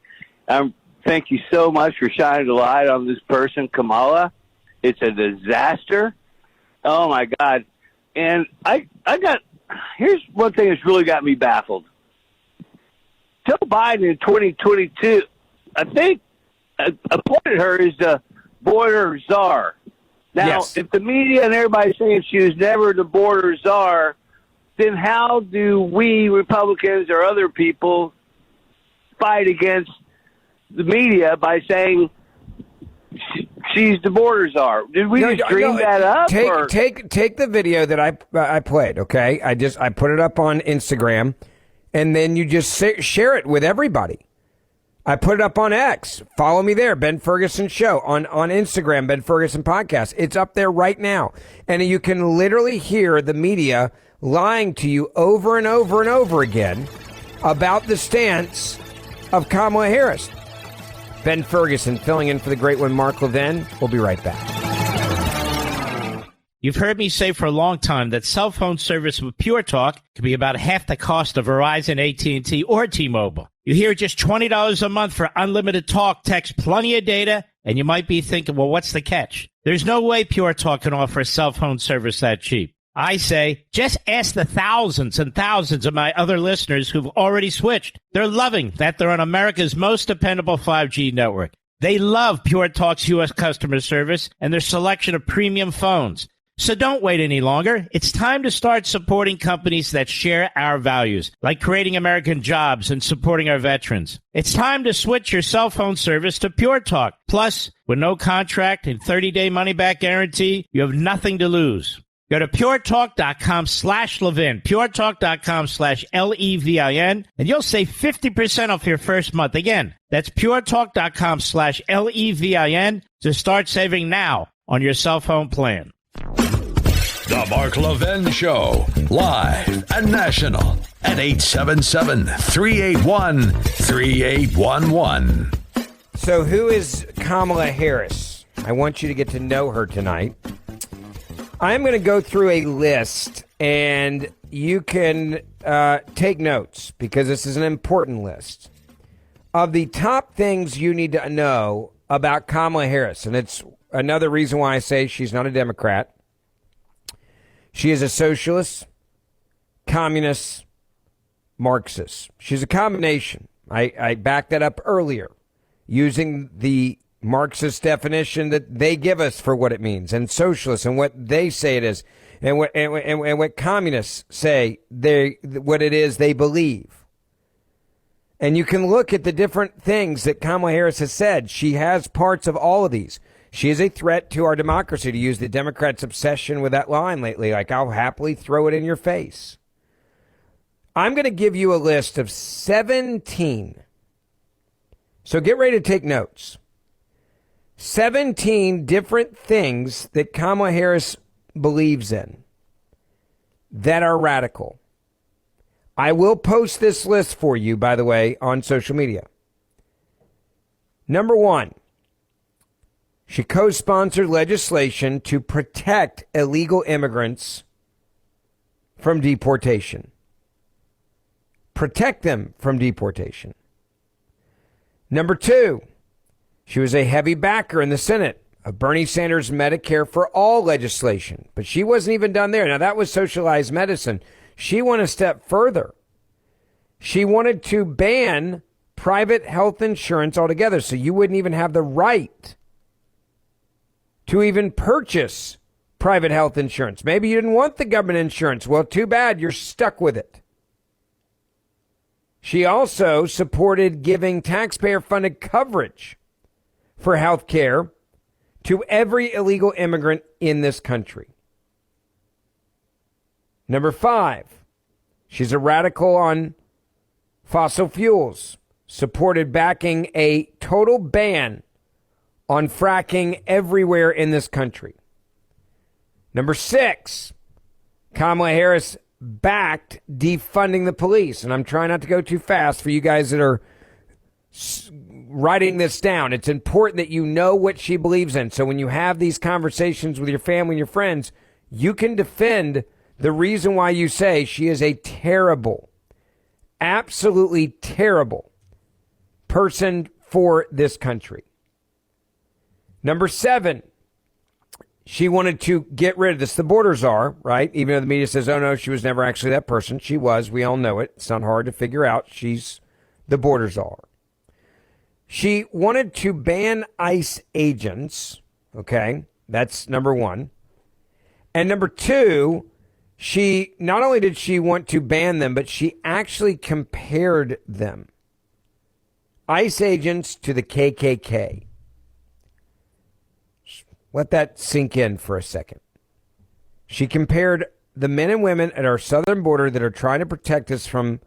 Thank you so much for shining the light on this person, Kamala. It's a disaster. Oh, my God. And here's one thing that's really got me baffled. Joe Biden in 2022, I think, appointed her as the border czar. Now, Yes. if the media and everybody's saying she was never the border czar, then how do we Republicans or other people fight against the media by saying she's the border czar? Did we just dream that up? Take the video that I played. Okay, I put it up on Instagram, and then you just share it with everybody. I put it up on X. Follow me there, Ben Ferguson Show. On Instagram, Ben Ferguson Podcast. It's up there right now. And you can literally hear the media lying to you over and over and over again about the stance of Kamala Harris. Ben Ferguson filling in for the great one, Mark Levin. We'll be right back. You've heard me say for a long time that cell phone service with Pure Talk can be about half the cost of Verizon, AT&T, or T-Mobile. You hear just $20 a month for unlimited talk, text, plenty of data, and you might be thinking, well, what's the catch? There's no way Pure Talk can offer a cell phone service that cheap. I say, just ask the thousands and thousands of my other listeners who've already switched. They're loving that they're on America's most dependable 5G network. They love Pure Talk's U.S. customer service and their selection of premium phones. So don't wait any longer. It's time to start supporting companies that share our values, like creating American jobs and supporting our veterans. It's time to switch your cell phone service to Pure Talk. Plus, with no contract and 30-day money-back guarantee, you have nothing to lose. Go to puretalk.com/Levin, puretalk.com/LEVIN, and you'll save 50% off your first month. Again, that's puretalk.com/LEVIN to start saving now on your cell phone plan. The Mark Levin Show, live and national at 877-381-3811. So who is Kamala Harris? I want you to get to know her tonight. I'm going to go through a list, and you can take notes because this is an important list of the top things you need to know about Kamala Harris. And it's another reason why I say she's not a Democrat. She is a socialist, communist, Marxist. She's a combination. I backed that up earlier using the Marxist definition that they give us for what it means, and socialist and what they say it is, and what communists say what it is they believe. And you can look at the different things that Kamala Harris has said. She has parts of all of these. She is a threat to our democracy, to use the Democrats' obsession with that line lately. Like, I'll happily throw it in your face. I'm going to give you a list of 17. So get ready to take notes. 17 different things that Kamala Harris believes in that are radical. I will post this list for you, by the way, on social media. Number 1. She co-sponsored legislation to protect illegal immigrants from deportation. Protect them from deportation. Number 2, she was a heavy backer in the Senate of Bernie Sanders' Medicare for All legislation. But she wasn't even done there. Now, that was socialized medicine. She went a step further. She wanted to ban private health insurance altogether, so you wouldn't even have the right to even purchase private health insurance. Maybe you didn't want the government insurance. Well, too bad. You're stuck with it. She also supported giving taxpayer-funded coverage for health care to every illegal immigrant in this country. Number 5, she's a radical on fossil fuels, supported backing a total ban on fracking everywhere in this country. Number 6, Kamala Harris backed defunding the police. And I'm trying not to go too fast for you guys that are writing this down. It's important that you know what she believes in. So when you have these conversations with your family and your friends, you can defend the reason why you say she is a terrible, absolutely terrible person for this country. Number 7, she wanted to get rid of this. The border czar, right? Even though the media says, oh no, she was never actually that person. She was. We all know it. It's not hard to figure out. She's the border czar. She wanted to ban ICE agents. Okay, that's number one. And number two, she not only did she want to ban them, but she actually compared them, ICE agents, to the KKK. Let that sink in for a second. She compared the men and women at our southern border that are trying to protect us from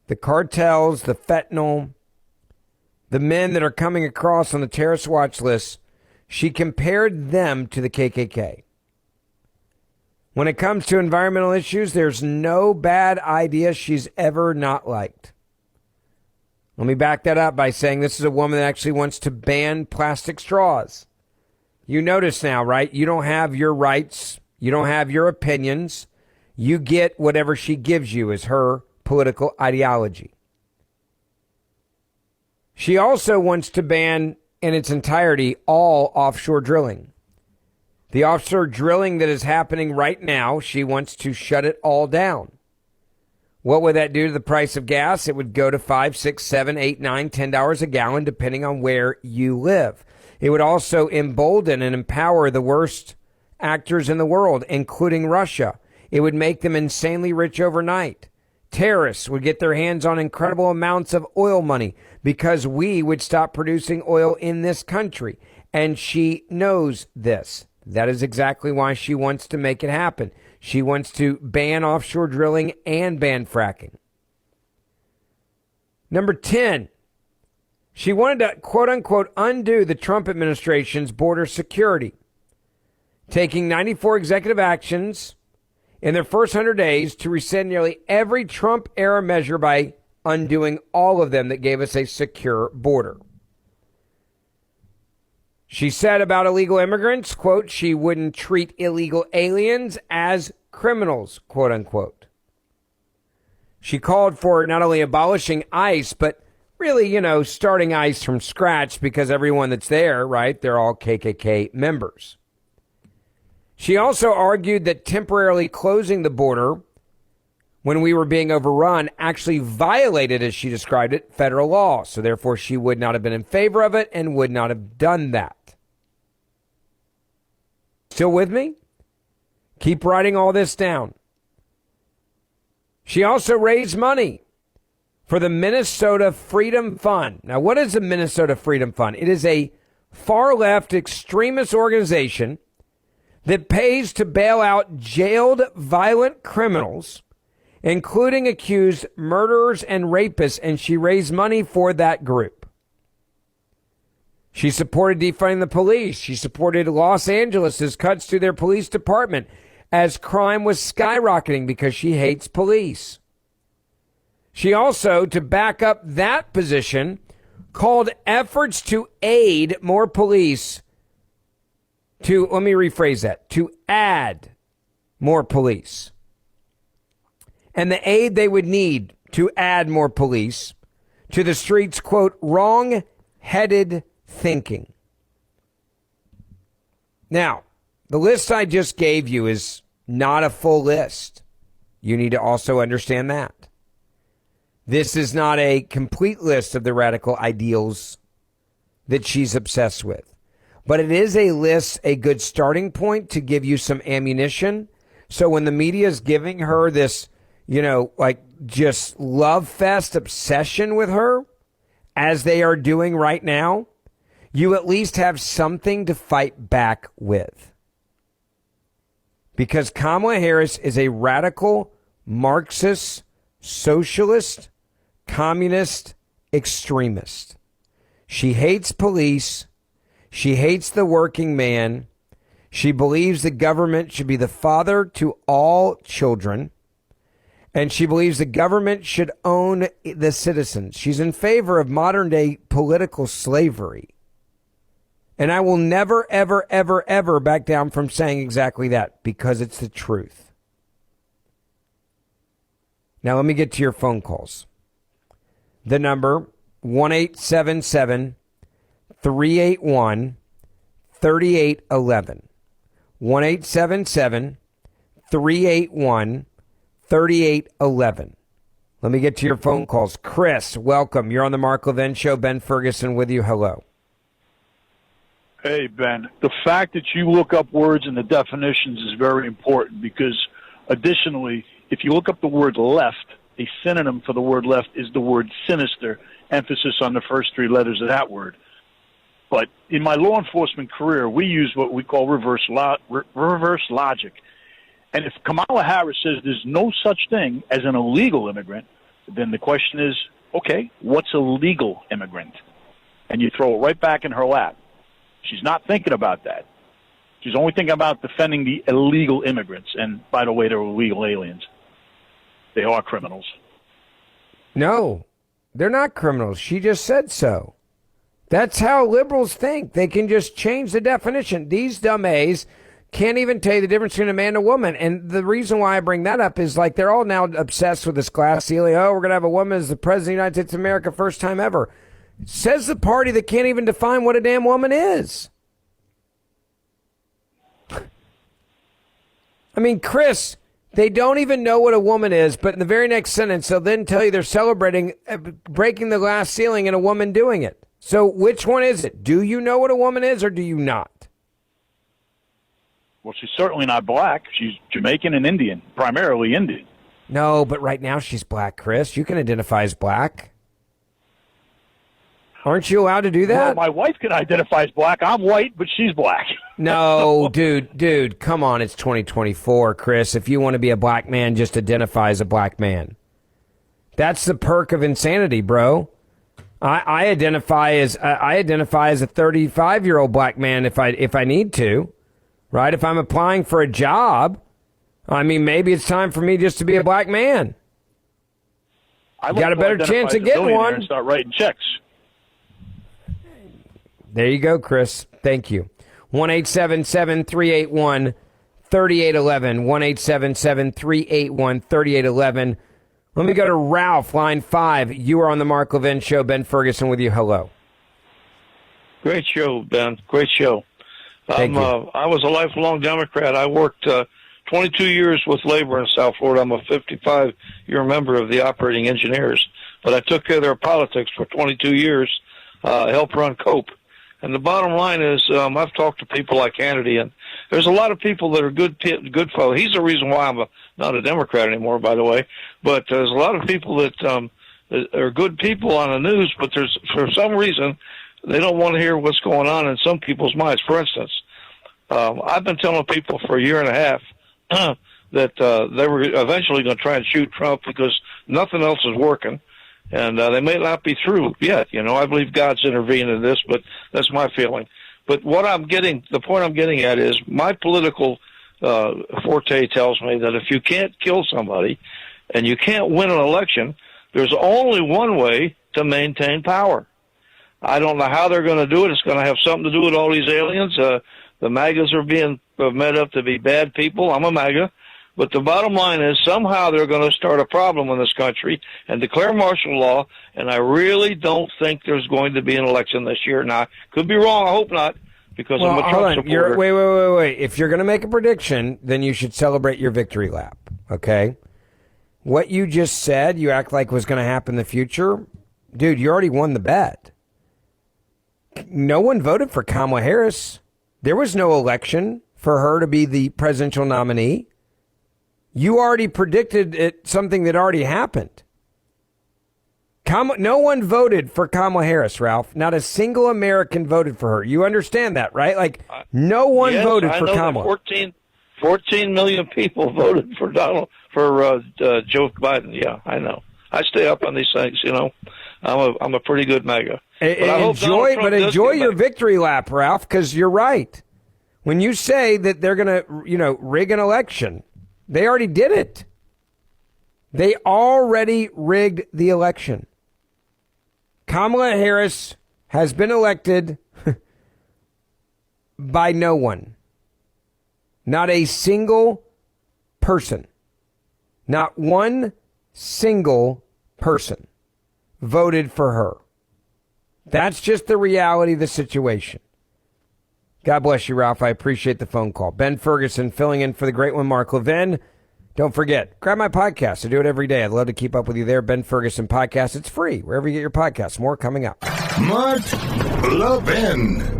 the cartels, the fentanyl, the men that are coming across on the terrorist watch list. She compared them to the KKK. When it comes to environmental issues, there's no bad idea she's ever not liked. Let me back that up by saying this is a woman that actually wants to ban plastic straws. You notice now, right? You don't have your rights. You don't have your opinions. You get whatever she gives you as her political ideology. She also wants to ban in its entirety all offshore drilling. The offshore drilling that is happening right now, she wants to shut it all down. What would that do to the price of gas? It would go to $5, $6, $7, $8, $9, $10 a gallon, depending on where you live. It would also embolden and empower the worst actors in the world, including Russia. It would make them insanely rich overnight. Terrorists would get their hands on incredible amounts of oil money because we would stop producing oil in this country. And she knows this. That is exactly why she wants to make it happen. She wants to ban offshore drilling and ban fracking. Number 10. She wanted to, quote unquote, undo the Trump administration's border security, taking 94 executive actions in their first 100 days to rescind nearly every Trump-era measure by undoing all of them that gave us a secure border. She said about illegal immigrants, quote, she wouldn't treat illegal aliens as criminals, quote unquote. She called for not only abolishing ICE, but really, starting ICE from scratch because everyone that's there, right, they're all KKK members. She also argued that temporarily closing the border when we were being overrun actually violated, as she described it, federal law. So therefore, she would not have been in favor of it and would not have done that. Still with me? Keep writing all this down. She also raised money for the Minnesota Freedom Fund. Now, what is the Minnesota Freedom Fund? It is a far-left extremist organization that pays to bail out jailed violent criminals, including accused murderers and rapists, and she raised money for that group. She supported defunding the police. She supported Los Angeles' cuts to their police department as crime was skyrocketing because she hates police. She also, to back up that position, called efforts to aid more police to, let me rephrase that, to add more police. And the aid they would need to add more police to the streets, quote, wrong-headed thinking. Now, the list I just gave you is not a full list. You need to also understand that. This is not a complete list of the radical ideals that she's obsessed with. But it is a list, a good starting point to give you some ammunition. So when the media is giving her this, just love fest obsession with her, as they are doing right now, you at least have something to fight back with. Because Kamala Harris is a radical Marxist, socialist, communist extremist. She hates police. She hates the working man. She believes the government should be the father to all children. And she believes the government should own the citizens. She's in favor of modern day political slavery. And I will never, ever, ever, ever back down from saying exactly that because it's the truth. Now, let me get to your phone calls. The number 1-877-381-3811. 1-877-381-3811. Let me get to your phone calls. Chris, welcome. You're on the Mark Levin Show. Ben Ferguson with you. Hello. Hey, Ben. The fact that you look up words and the definitions is very important because, additionally, if you look up the word left, a synonym for the word left is the word sinister, emphasis on the first three letters of that word. But in my law enforcement career, we use what we call reverse logic. And if Kamala Harris says there's no such thing as an illegal immigrant, then the question is, okay, what's a legal immigrant? And you throw it right back in her lap. She's not thinking about that. She's only thinking about defending the illegal immigrants. And by the way, they're illegal aliens. They are criminals. No, they're not criminals. She just said so. That's how liberals think. They can just change the definition. These dumb A's can't even tell you the difference between a man and a woman. And the reason why I bring that up is like they're all now obsessed with this glass ceiling. Oh, we're going to have a woman as the president of the United States of America first time ever. Says the party that can't even define what a damn woman is. I mean, Chris, they don't even know what a woman is, but in the very next sentence, they'll then tell you they're celebrating breaking the glass ceiling and a woman doing it. So which one is it? Do you know what a woman is or do you not? Well, she's certainly not black. She's Jamaican and Indian, primarily Indian. No, but right now she's black, Chris. You can identify as black. Aren't you allowed to do that? Well, my wife can identify as black. I'm white, but she's black. No, dude, come on. It's 2024, Chris. If you want to be a black man, just identify as a black man. That's the perk of insanity, bro. I identify as a 35-year-old black man if I need to. Right? If I'm applying for a job, I mean, maybe it's time for me just to be a black man. I got a better chance of getting one. And start writing checks. There you go, Chris. Thank you. 1-877-381-3811. 1-877-381-3811. Let me go to Ralph, line 5. You are on the Mark Levin Show. Ben Ferguson with you. Hello. Great show, Ben. Great show. Thank you. I was a lifelong Democrat. I worked 22 years with labor in South Florida. I'm a 55-year member of the operating engineers. But I took care of their politics for 22 years, helped run COPE. And the bottom line is I've talked to people like Hannity, and there's a lot of people that are good folks. He's the reason why I'm not a Democrat anymore, by the way. But there's a lot of people that are good people on the news, but there's for some reason they don't want to hear what's going on in some people's minds. For instance, I've been telling people for a year and a half that they were eventually going to try and shoot Trump because nothing else is working. And they may not be through yet. You know, I believe God's intervened in this, but that's my feeling. But the point I'm getting at is my political forte tells me that if you can't kill somebody and you can't win an election, there's only one way to maintain power. I don't know how they're going to do it. It's going to have something to do with all these aliens. The MAGAs are being made up to be bad people. I'm a MAGA. But the bottom line is somehow they're going to start a problem in this country and declare martial law, and I really don't think there's going to be an election this year. Now, I could be wrong. I hope not, because I'm a Trump supporter. Wait. If you're going to make a prediction, then you should celebrate your victory lap, okay? What you just said, you act like was going to happen in the future. Dude, you already won the bet. No one voted for Kamala Harris. There was no election for her to be the presidential nominee. You already predicted it, something that already happened. No one voted for Kamala Harris, Ralph. Not a single American voted for her. You understand that, right? Like, no one voted for Kamala. 14 million people voted for Joe Biden. Yeah, I know. I stay up on these things, you know. I'm a pretty good MAGA. Enjoy your victory lap, Ralph, because you're right. When you say that they're going to, rig an election, they already did it. They already rigged the election. Kamala Harris has been elected by no one. Not a single person. Not one single person voted for her. That's just the reality of the situation. God bless you, Ralph. I appreciate the phone call. Ben Ferguson filling in for the great one, Mark Levin. Don't forget, grab my podcast. I do it every day. I'd love to keep up with you there. Ben Ferguson Podcast. It's free wherever you get your podcasts. More coming up. Mark Levin.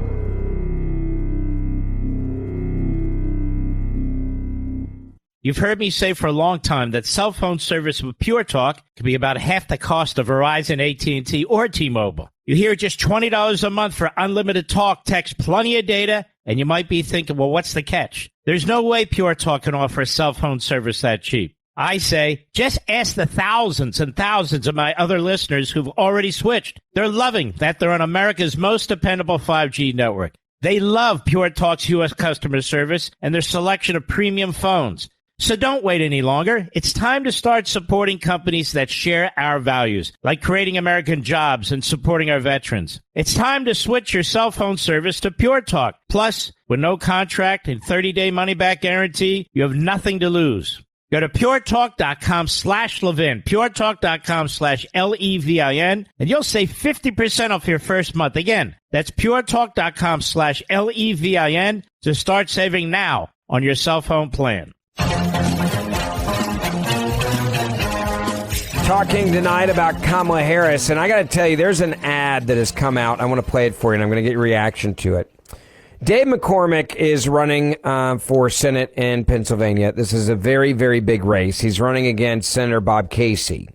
You've heard me say for a long time that cell phone service with Pure Talk can be about half the cost of Verizon, AT&T, or T-Mobile. You hear just $20 a month for unlimited talk, text, plenty of data, and you might be thinking, well, what's the catch? There's no way Pure Talk can offer a cell phone service that cheap. I say, just ask the thousands and thousands of my other listeners who've already switched. They're loving that they're on America's most dependable 5G network. They love Pure Talk's U.S. customer service and their selection of premium phones. So don't wait any longer. It's time to start supporting companies that share our values, like creating American jobs and supporting our veterans. It's time to switch your cell phone service to Pure Talk. Plus, with no contract and 30-day money-back guarantee, you have nothing to lose. Go to puretalk.com/Levin, puretalk.com/Levin, and you'll save 50% off your first month. Again, that's puretalk.com/Levin to start saving now on your cell phone plan. Talking tonight about Kamala Harris, and I got to tell you, there's an ad that has come out. I want to play it for you, and I'm going to get your reaction to it. Dave McCormick is running for Senate in Pennsylvania. This is a very, very big race. He's running against Senator Bob Casey.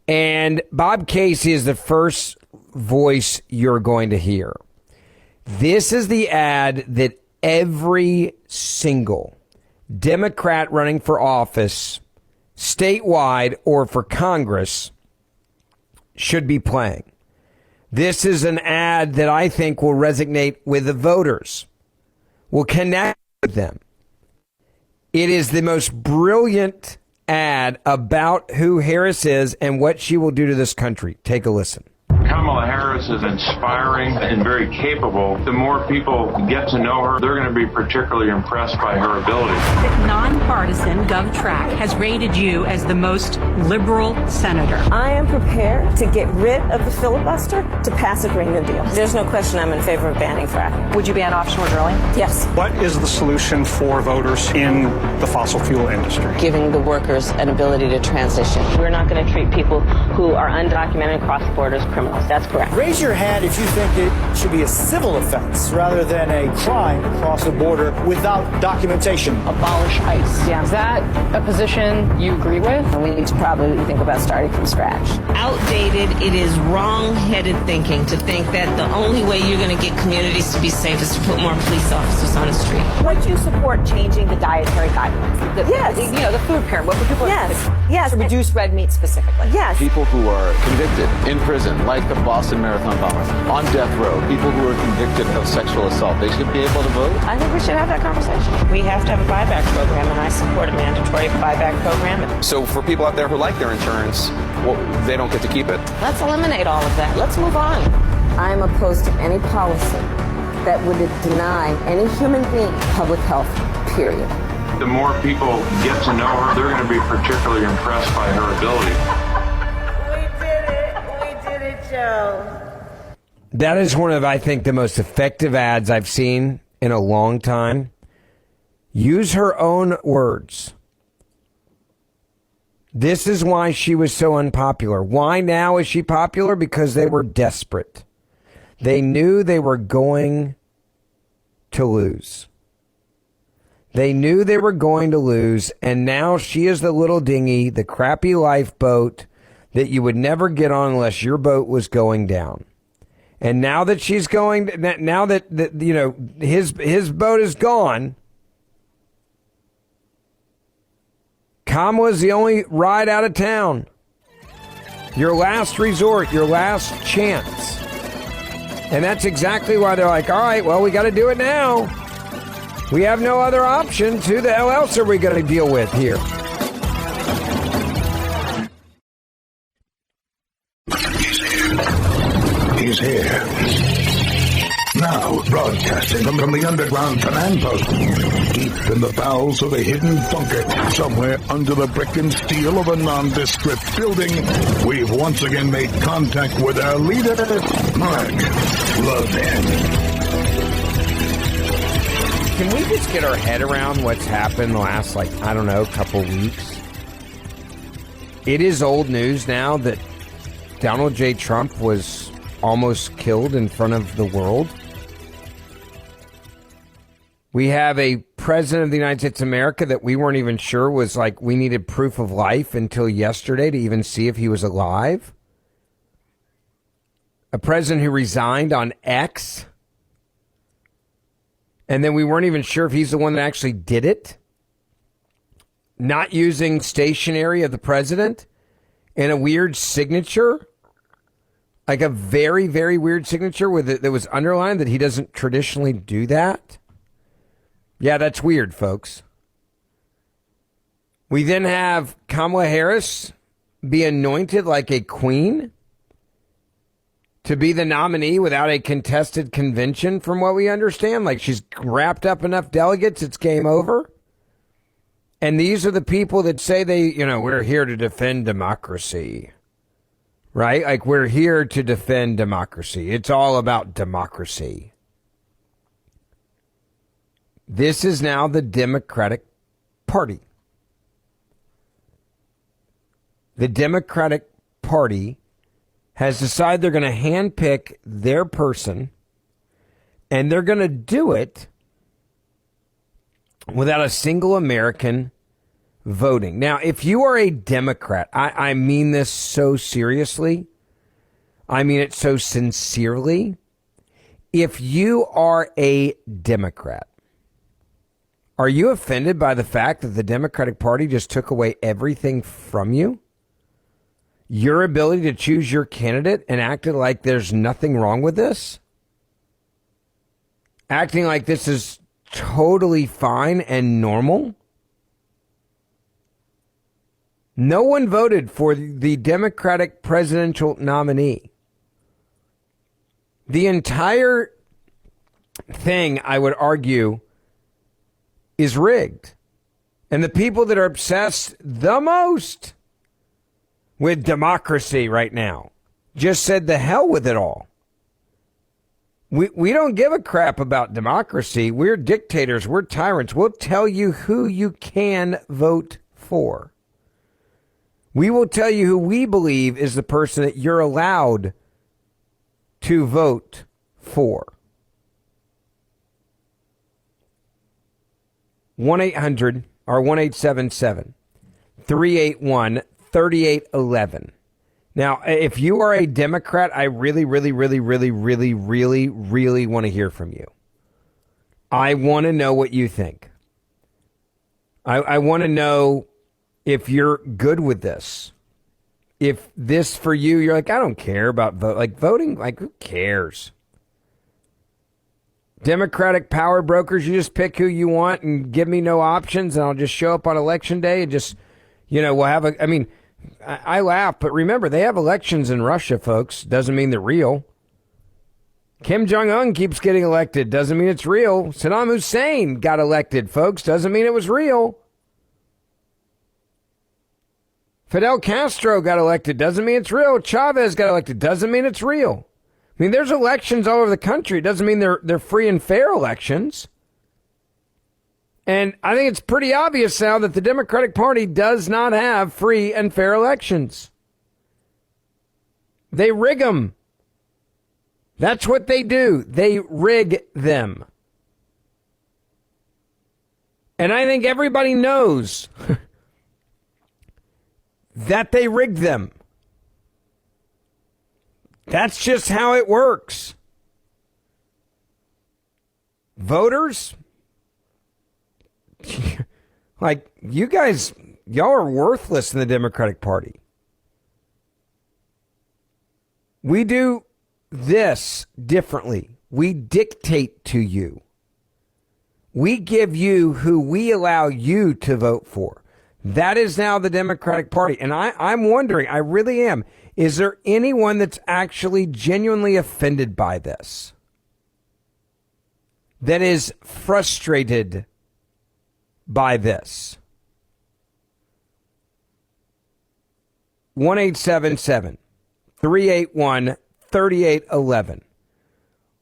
And Bob Casey is the first voice you're going to hear. This is the ad that every single Democrat running for office, statewide or for Congress, should be playing. This is an ad that I think will resonate with the voters, will connect with them. It is the most brilliant ad about who Harris is and what she will do to this country. Take a listen. Kamala Harris is inspiring and very capable. The more people get to know her, they're going to be particularly impressed by her ability. The nonpartisan GovTrack has rated you as the most liberal senator. I am prepared to get rid of the filibuster to pass a Green New Deal. There's no question I'm in favor of banning fracking. Would you ban offshore drilling? Yes. What is the solution for voters in the fossil fuel industry? Giving the workers an ability to transition. We're not going to treat people who are undocumented and cross borders criminals. That's correct. Raise your hand if you think it should be a civil offense rather than a crime to cross the border without documentation. Abolish ICE. Yeah. Is that a position you agree with? We need to probably think about starting from scratch. Outdated, it is wrong-headed thinking to think that the only way you're going to get communities to be safe is to put more police officers on the street. Would you support changing the dietary guidelines? Yes. The food pyramid. What would people Yes. To reduce red meat specifically. Yes. People who are convicted in prison, like the Boston Marathon bombers, on death row, people who are convicted of sexual assault, they should be able to vote? I think we should have that conversation. We have to have a buyback program, and I support a mandatory buyback program. So for people out there who like their insurance, well, they don't get to keep it. Let's eliminate all of that. Let's move on. I am opposed to any policy that would deny any human being public health, period. The more people get to know her, they're going to be particularly impressed by her ability. That is one of, I think, the most effective ads I've seen in a long time. Use her own words. This is why she was so unpopular. Why now is she popular? Because they were desperate. They knew they were going to lose. They knew they were going to lose, and now she is the little dinghy, the crappy lifeboat that you would never get on unless your boat was going down. And now that she's going, now that his boat is gone, Kamala's the only ride out of town. Your last resort, your last chance. And that's exactly why they're like, all right, well, we got to do it now. We have no other option. Who the hell else are we going to deal with here? He's here. Now, broadcasting from the underground command post, deep in the bowels of a hidden bunker, somewhere under the brick and steel of a nondescript building, we've once again made contact with our leader, Mark Levin. can we just get our head around what's happened the last, couple weeks? It is old news now that Donald J. Trump was almost killed in front of the world. We have a president of the United States of America that we weren't even sure was we needed proof of life until yesterday to even see if he was alive. A president who resigned on X. And then we weren't even sure if he's the one that actually did it. Not using stationery of the president and a weird signature. Like a very, very weird signature that was underlined that he doesn't traditionally do that. Yeah, that's weird, folks. We then have Kamala Harris be anointed like a queen to be the nominee without a contested convention, from what we understand. She's wrapped up enough delegates, it's game over. And these are the people that say we're here to defend democracy. Right? We're here to defend democracy. It's all about democracy. This is now the Democratic Party. The Democratic Party has decided they're going to handpick their person, and they're going to do it without a single American voting. Now, if you are a Democrat, I mean this so seriously. I mean it so sincerely. If you are a Democrat, are you offended by the fact that the Democratic Party just took away everything from you? Your ability to choose your candidate and acted like there's nothing wrong with this? Acting like this is totally fine and normal? No one voted for the Democratic presidential nominee. The entire thing, I would argue, is rigged. And the people that are obsessed the most with democracy right now just said the hell with it all. We don't give a crap about democracy. We're dictators. We're tyrants. We'll tell you who you can vote for. We will tell you who we believe is the person that you're allowed to vote for. 1-800 or 1-877-381-3811. Now, if you are a Democrat, I really, really, really, really, really, really, really want to hear from you. I want to know what you think. I want to know if you're good with this. If this for you, you're like, I don't care about voting. Who cares? Democratic power brokers, you just pick who you want and give me no options, and I'll just show up on election day and just, we'll have I laugh, but remember, they have elections in Russia, folks. Doesn't mean they're real. Kim Jong-un keeps getting elected. Doesn't mean it's real. Saddam Hussein got elected, folks. Doesn't mean it was real. Fidel Castro got elected. Doesn't mean it's real. Chavez got elected. Doesn't mean it's real. I mean, there's elections all over the country. It doesn't mean they're free and fair elections. And I think it's pretty obvious now that the Democratic Party does not have free and fair elections. They rig them. That's what they do. They rig them. And I think everybody knows that they rigged them. That's just how it works. Voters, you guys, y'all are worthless in the Democratic Party. We do this differently. We dictate to you. We give you who we allow you to vote for. That is now the Democratic Party. And I'm wondering, I really am, is there anyone that's actually genuinely offended by this? That is frustrated by this? 1-877-381-3811.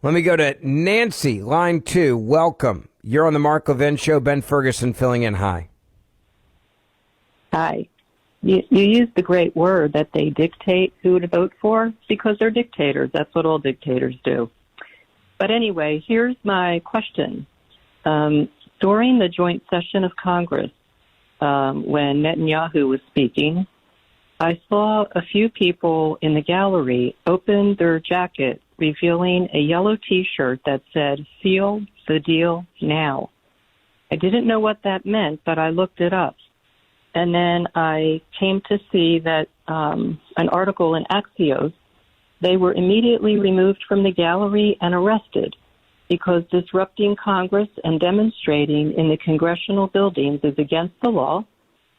Let me go to Nancy, line 2. Welcome. You're on the Mark Levin Show. Ben Ferguson filling in. Hi. Hi. You used the great word that they dictate who to vote for because they're dictators. That's what all dictators do. But anyway, here's my question. During the joint session of Congress, when Netanyahu was speaking, I saw a few people in the gallery open their jacket, revealing a yellow T-shirt that said, "Seal the deal now." I didn't know what that meant, but I looked it up. And then I came to see that an article in Axios, they were immediately removed from the gallery and arrested because disrupting Congress and demonstrating in the congressional buildings is against the law.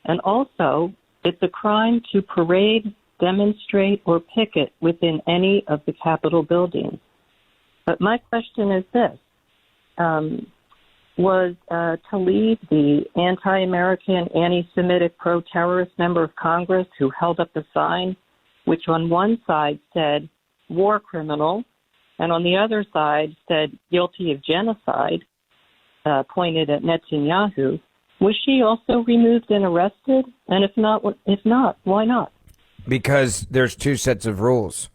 And also, it's a crime to parade, demonstrate, or picket within any of the Capitol buildings. But my question is this. Was Tlaib the anti-American, anti-Semitic, pro-terrorist member of Congress who held up a sign which on one side said war criminal and on the other side said guilty of genocide, pointed at Netanyahu? Was she also removed and arrested? And if not, why not? Because there's two sets of rules.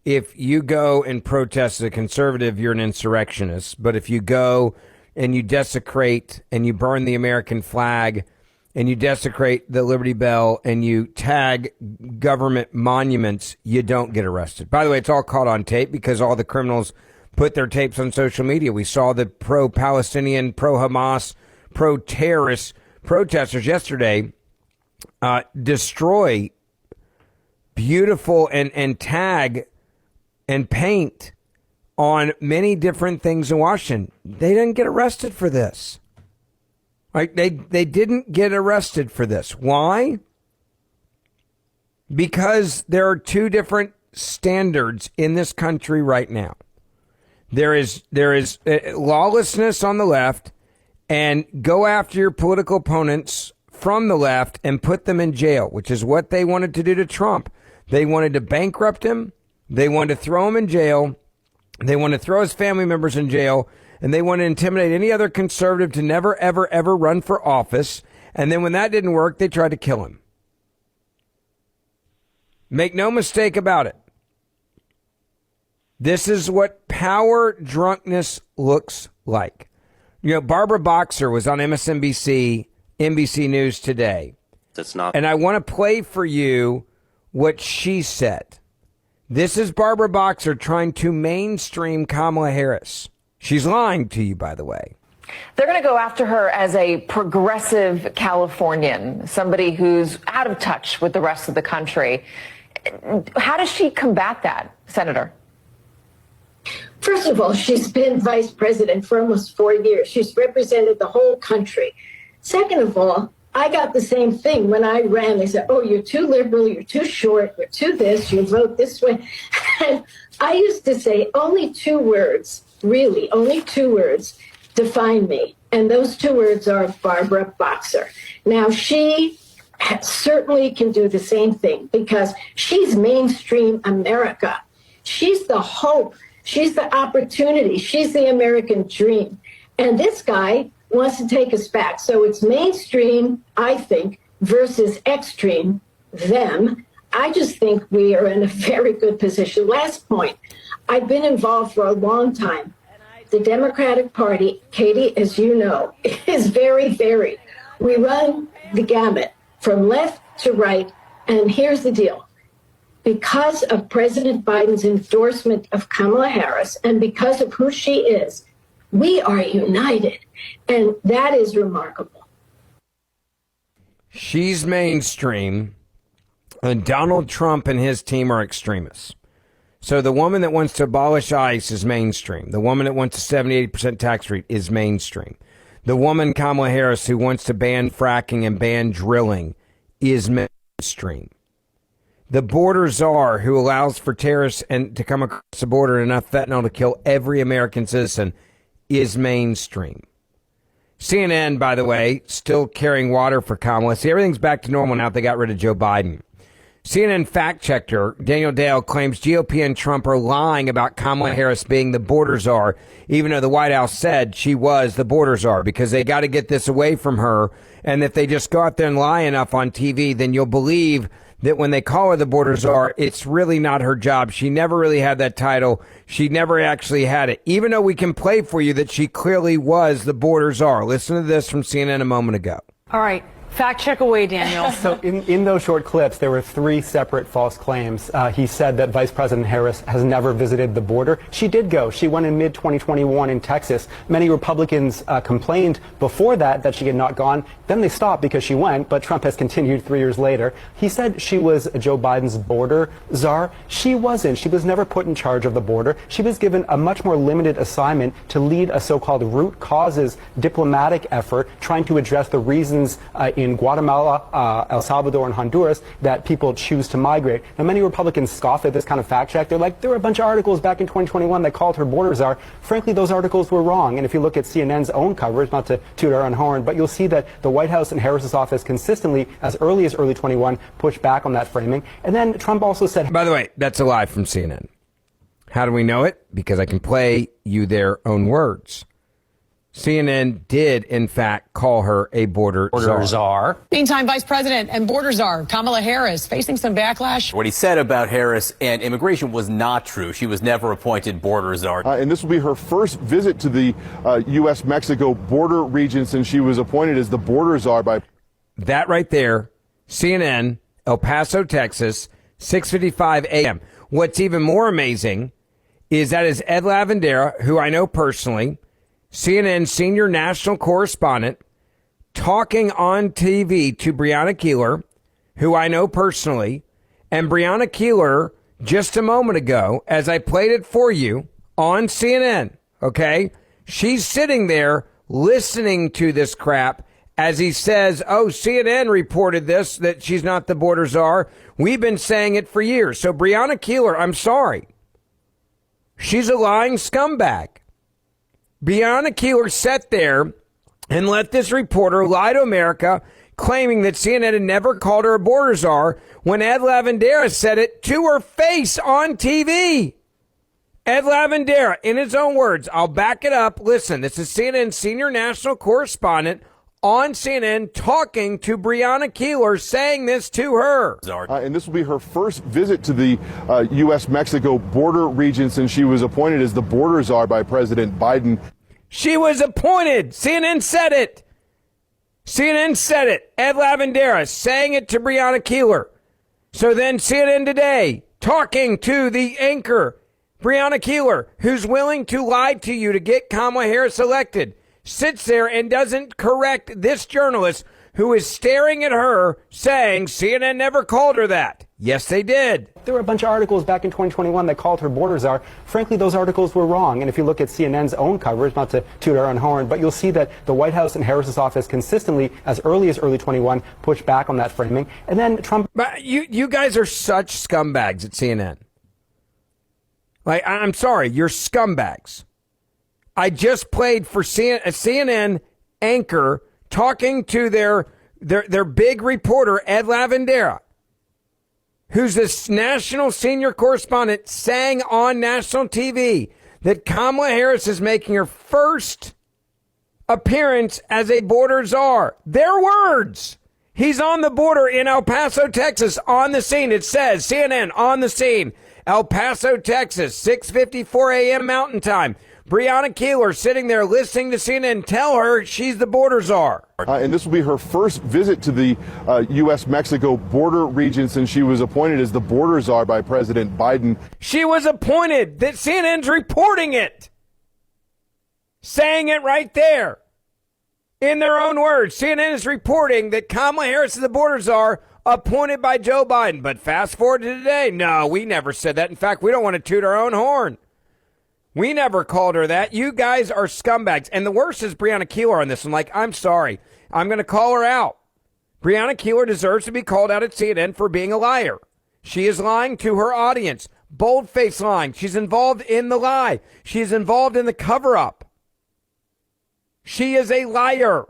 If you go and protest as a conservative, you're an insurrectionist. But if you go and you desecrate and you burn the American flag and you desecrate the Liberty Bell and you tag government monuments, you don't get arrested. By the way, it's all caught on tape because all the criminals put their tapes on social media. We saw the pro-Palestinian, pro-Hamas, pro-terrorist protesters yesterday destroy beautiful and tag and paint on many different things in Washington. They didn't get arrested for this. Right? They didn't get arrested for this. Why? Because there are two different standards in this country right now. There is lawlessness on the left, and go after your political opponents from the left and put them in jail, which is what they wanted to do to Trump. They wanted to bankrupt him. They wanted to throw him in jail. They want to throw his family members in jail, and they want to intimidate any other conservative to never, ever, ever run for office. And then when that didn't work, they tried to kill him. Make no mistake about it. This is what power drunkenness looks like. You know, Barbara Boxer was on MSNBC, NBC News today. That's not. And I want to play for you what she said. This is Barbara Boxer trying to mainstream Kamala Harris. She's lying to you, by the way. They're going to go after her as a progressive Californian, somebody who's out of touch with the rest of the country. How does she combat that, Senator? First of all, she's been vice president for almost 4 years. She's represented the whole country. Second of all, I got the same thing when I ran. They said, oh, you're too liberal, you're too short, you're too this, you vote this way. And I used to say only two words, really, only two words define me. And those two words are Barbara Boxer. Now, she certainly can do the same thing because she's mainstream America. She's the hope. She's the opportunity. She's the American dream. And this guy wants to take us back. So it's mainstream, I think, versus extreme, them. I just think we are in a very good position. Last point, I've been involved for a long time. The Democratic Party, Katie, as you know, is very varied. We run the gamut from left to right. And here's the deal. Because of President Biden's endorsement of Kamala Harris and because of who she is, we are united. And that is remarkable. She's mainstream, and Donald Trump and his team are extremists. So the woman that wants to abolish ICE is mainstream. The woman that wants a 70-80% tax rate is mainstream. The woman, Kamala Harris, who wants to ban fracking and ban drilling is mainstream. The border czar who allows for terrorists and to come across the border and enough fentanyl to kill every American citizen is mainstream. CNN, by the way, still carrying water for Kamala. See, everything's back to normal now. They got rid of Joe Biden. CNN fact checker Daniel Dale claims GOP and Trump are lying about Kamala Harris being the border czar, even though the White House said she was the border czar, because they got to get this away from her. And if they just go out there and lie enough on TV, then you'll believe that when they call her the border czar, it's really not her job. She never really had that title. She never actually had it, even though we can play for you that she clearly was the border czar. Listen to this from CNN a moment ago. All right. Fact check away, Daniel. So in those short clips, there were 3 separate false claims. He said that Vice President Harris has never visited the border. She did go. She went in mid-2021 in Texas. Many Republicans complained before that she had not gone. Then they stopped because she went, but Trump has continued 3 years later. He said she was Joe Biden's border czar. She wasn't. She was never put in charge of the border. She was given a much more limited assignment to lead a so-called root causes diplomatic effort trying to address the reasons in Guatemala, El Salvador, and Honduras that people choose to migrate. Now, many Republicans scoff at this kind of fact check. They're like, there were a bunch of articles back in 2021 that called her border czar. Frankly, those articles were wrong. And if you look at CNN's own coverage, not to toot our own horn, but you'll see that the White House and Harris's office consistently, as early as early 21, pushed back on that framing. And then Trump also said... By the way, that's a lie from CNN. How do we know it? Because I can play you their own words. CNN did, in fact, call her a border czar. Meantime, Vice President and border czar Kamala Harris facing some backlash. What he said about Harris and immigration was not true. She was never appointed border czar. And this will be her first visit to the U.S.-Mexico border region since she was appointed as the border czar by... That right there, CNN, El Paso, Texas, 6:55 a.m. What's even more amazing is that is Ed Lavandera, who I know personally, CNN senior national correspondent, talking on TV to Breonna Keeler, who I know personally. And Breonna Keeler, just a moment ago, as I played it for you on CNN, okay, she's sitting there listening to this crap as he says, oh, CNN reported this, that she's not the border czar. We've been saying it for years. So Breonna Keeler, I'm sorry, she's a lying scumbag. Breonna Keeler sat there and let this reporter lie to America, claiming that CNN had never called her a border czar, when Ed Lavandera said it to her face on TV. Ed Lavandera, in his own words, I'll back it up. Listen, this is CNN senior national correspondent on CNN talking to Breonna Keeler, saying this to her. And this will be her first visit to the U.S.-Mexico border region since she was appointed as the border czar by President Biden. She was appointed. CNN said it. CNN said it. Ed Lavandera saying it to Breonna Keeler. So then CNN Today talking to the anchor, Breonna Keeler, who's willing to lie to you to get Kamala Harris elected, sits there and doesn't correct this journalist who is staring at her saying CNN never called her that. Yes, they did. There were a bunch of articles back in 2021 that called her border czar. Frankly, those articles were wrong. And if you look at CNN's own coverage, not to toot our own horn, but you'll see that the White House and Harris's office consistently, as early as early 21, pushed back on that framing. And then Trump... But you guys are such scumbags at CNN. Like, I'm sorry, you're scumbags. I just played for a CNN anchor talking to their big reporter, Ed Lavandera, who's this national senior correspondent, saying on national TV that Kamala Harris is making her first appearance as a border czar. Their words. He's on the border in El Paso, Texas, on the scene. It says CNN on the scene. El Paso, Texas, 6:54 a.m. Mountain Time. Breonna Keeler sitting there listening to CNN tell her she's the border czar. And this will be her first visit to the U.S.-Mexico border region since she was appointed as the border czar by President Biden. She was appointed. That CNN's reporting it. Saying it right there. In their own words, CNN is reporting that Kamala Harris is the border czar appointed by Joe Biden. But fast forward to today. No, we never said that. In fact, we don't want to toot our own horn. We never called her that. You guys are scumbags. And the worst is Breonna Keeler on this. I'm like, I'm sorry. I'm going to call her out. Breonna Keeler deserves to be called out at CNN for being a liar. She is lying to her audience. Bold-faced lying. She's involved in the lie. She's involved in the cover-up. She is a liar.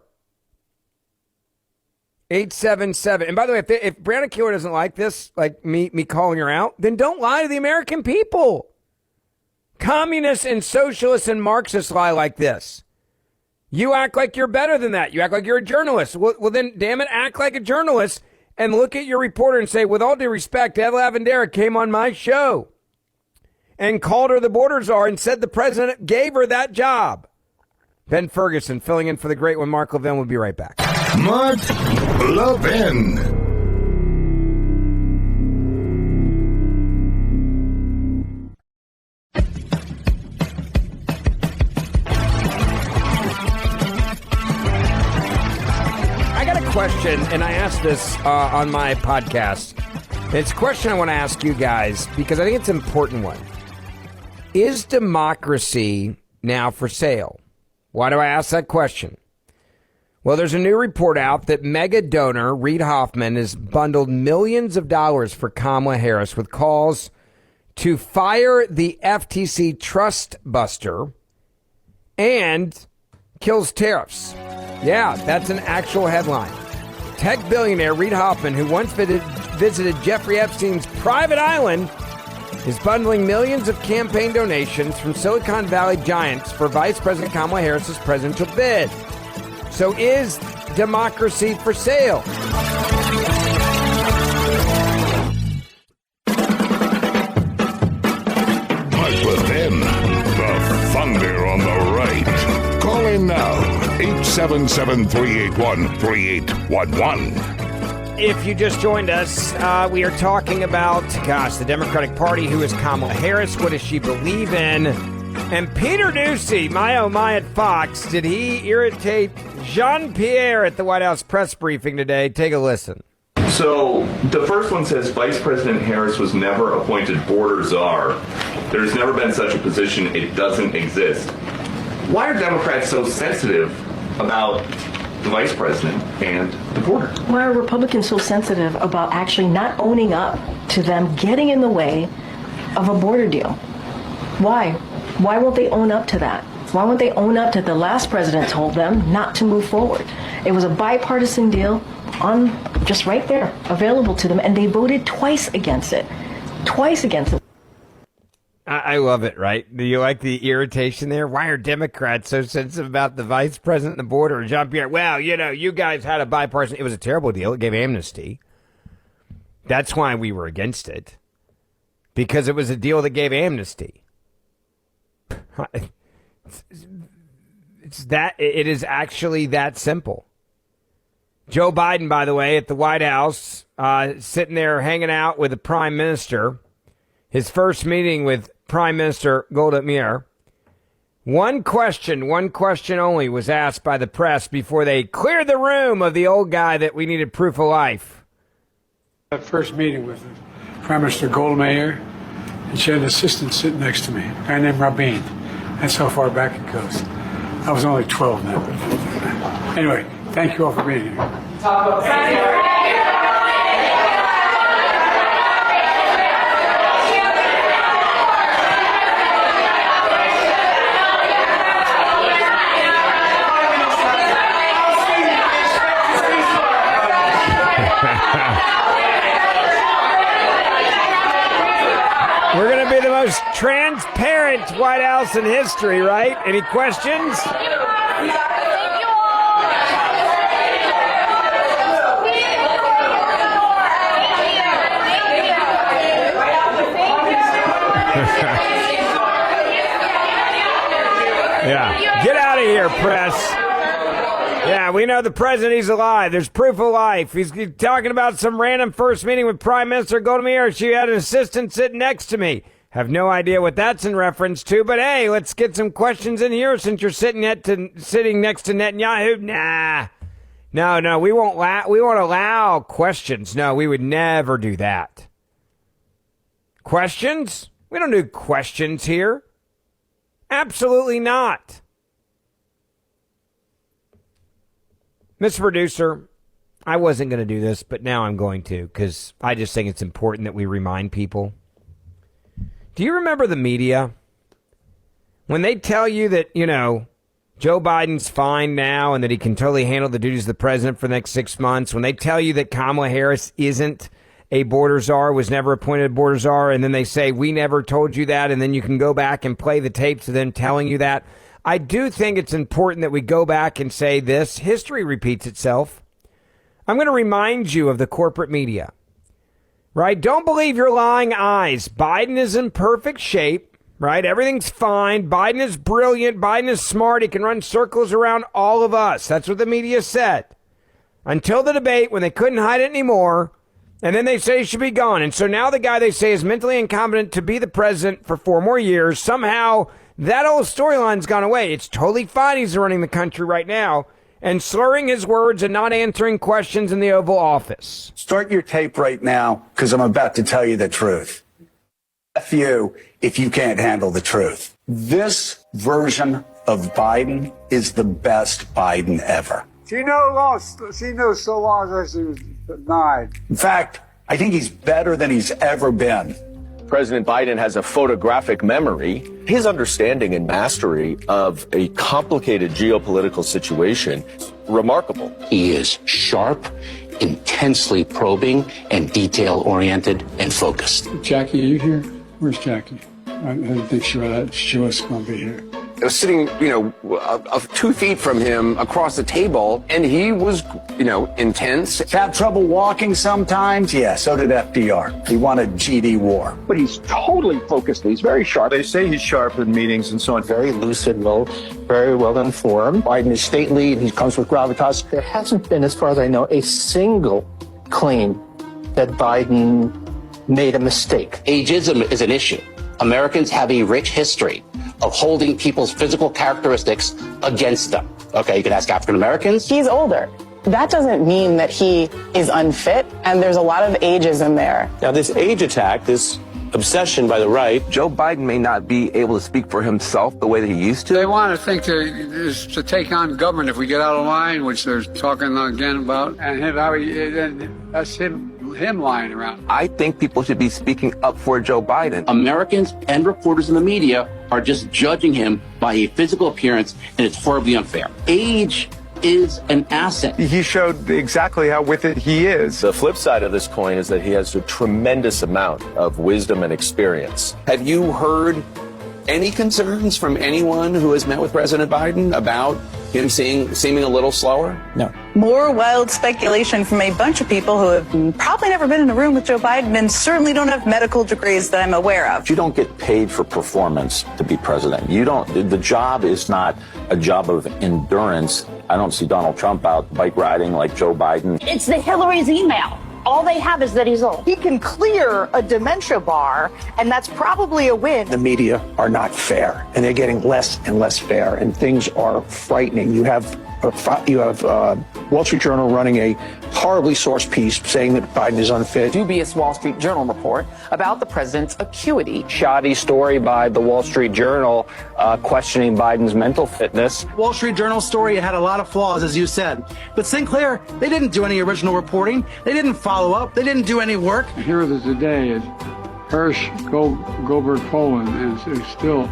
877. And by the way, if Brianna Keeler doesn't like this, like me calling her out, then don't lie to the American people. Communists and socialists and Marxists lie like this. You act like you're better than that. You act like you're a journalist. Well, then, damn it, act like a journalist and look at your reporter and say, with all due respect, Ed Lavandera came on my show and called her the border czar and said the president gave her that job. Ben Ferguson filling in for the great one, Mark Levin. Will be right back. Mark Levin. Question, and I asked this on my podcast. It's a question I want to ask you guys because I think it's an important one. Is democracy now for sale? Why do I ask that question? Well, there's a new report out that mega donor Reid Hoffman has bundled millions of dollars for Kamala Harris with calls to fire the FTC trust buster and kills tariffs. Yeah, that's an actual headline. Tech billionaire Reid Hoffman, who once visited Jeffrey Epstein's private island, is bundling millions of campaign donations from Silicon Valley giants for Vice President Kamala Harris's presidential bid. So is democracy for sale? Mark Levin, the thunder on the right. Call in now, 877-381-3811. If you just joined us, we are talking about, the Democratic Party. Who is Kamala Harris? What does she believe in? And Peter Doocy, my oh my at Fox, did he irritate Jean-Pierre at the White House press briefing today? Take a listen. So the first one says Vice President Harris was never appointed border czar. There's never been such a position. It doesn't exist. Why are Democrats so sensitive about the vice president and the border? Why are Republicans so sensitive about actually not owning up to them getting in the way of a border deal? Why? Why won't they own up to that? Why won't they own up to the last president told them not to move forward? It was a bipartisan deal on just right there, available to them, and they voted twice against it. Twice against it. I love it, right? Do you like the irritation there? Why are Democrats so sensitive about the vice president and the border? Jean-Pierre, well, you guys had a bipartisan. It was a terrible deal. It gave amnesty. That's why we were against it. Because it was a deal that gave amnesty. It is actually that simple. Joe Biden, by the way, at the White House, sitting there hanging out with the prime minister. His first meeting with Prime Minister Golda Meir. One question only was asked by the press before they cleared the room of the old guy that we needed proof of life. That first meeting with Prime Minister Golda Meir, and she had an assistant sitting next to me, a guy named Rabin. That's how far back it goes. I was only 12 then. Anyway, thank you all for being here. We're going to be the most transparent White House in history, right? Any questions? Yeah. Get out of here, press. Yeah, we know the president, he's alive. There's proof of life. He's talking about some random first meeting with Prime Minister Golda Meir. She had an assistant sitting next to me. Have no idea what that's in reference to, but hey, let's get some questions in here since you're sitting next to Netanyahu. Nah. No, we won't allow questions. No, we would never do that. Questions? We don't do questions here. Absolutely not. Mr. Producer, I wasn't going to do this, but now I'm going to because I just think it's important that we remind people. Do you remember the media? When they tell you that, Joe Biden's fine now and that he can totally handle the duties of the president for the next 6 months, when they tell you that Kamala Harris isn't a border czar, was never appointed a border czar, and then they say, we never told you that, and then you can go back and play the tapes of them telling you that. I do think it's important that we go back and say this. History repeats itself. I'm going to remind you of the corporate media, right? Don't believe your lying eyes. Biden is in perfect shape. Right? Everything's fine. Biden is brilliant. Biden is smart. He can run circles around all of us. That's what the media said. Until the debate when they couldn't hide it anymore. And then they say he should be gone. And so now the guy they say is mentally incompetent to be the president for 4 more years. Somehow that old storyline's gone away. It's totally fine. He's running the country right now and slurring his words and not answering questions in the Oval Office. Start your tape right now because I'm about to tell you the truth. F you if you can't handle the truth. This version of Biden is the best Biden ever. She knew so long as she was 9. In fact, I think he's better than he's ever been. President Biden has a photographic memory. His understanding and mastery of a complicated geopolitical situation, remarkable. He is sharp, intensely probing, and detail-oriented and focused. Jackie, are you here? Where's Jackie? I didn't think she was going to be here. I was sitting, 2 feet from him across the table, and he was, intense. Have trouble walking sometimes? Yeah, so did FDR. He wanted GD war. But he's totally focused. He's very sharp. They say he's sharp in meetings and so on. Very lucid, very well informed. Biden is stately, and he comes with gravitas. There hasn't been, as far as I know, a single claim that Biden made a mistake. Ageism is an issue. Americans have a rich history of holding people's physical characteristics against them. Okay, you can ask African Americans. He's older. That doesn't mean that he is unfit, and there's a lot of ageism there. Now, this age attack, this obsession by the right, Joe Biden may not be able to speak for himself the way that he used to. They want to think to take on government if we get out of line, which they're talking again about, and that's him lying around. I think people should be speaking up for Joe Biden. Americans and reporters in the media are just judging him by a physical appearance, and it's horribly unfair. Age is an asset. He showed exactly how with it he is. The flip side of this coin is that he has a tremendous amount of wisdom and experience. Have you heard any concerns from anyone who has met with President Biden about him seeming a little slower? No. More wild speculation from a bunch of people who have probably never been in a room with Joe Biden and certainly don't have medical degrees that I'm aware of. You don't get paid for performance to be president. The job is not a job of endurance. I don't see Donald Trump out bike riding like Joe Biden. It's the Hillary's email. All they have is that he's old. He can clear a dementia bar, and that's probably a win. The media are not fair, and they're getting less and less fair, and things are frightening. You have Wall Street Journal running a horribly sourced piece saying that Biden is unfit. Dubious Wall Street Journal report about the president's acuity. Shoddy story by the Wall Street Journal questioning Biden's mental fitness. Wall Street Journal story had a lot of flaws, as you said. But Sinclair, they didn't do any original reporting. They didn't follow up. They didn't do any work. The hero of the day is Hirsch Goldberg Poland is still...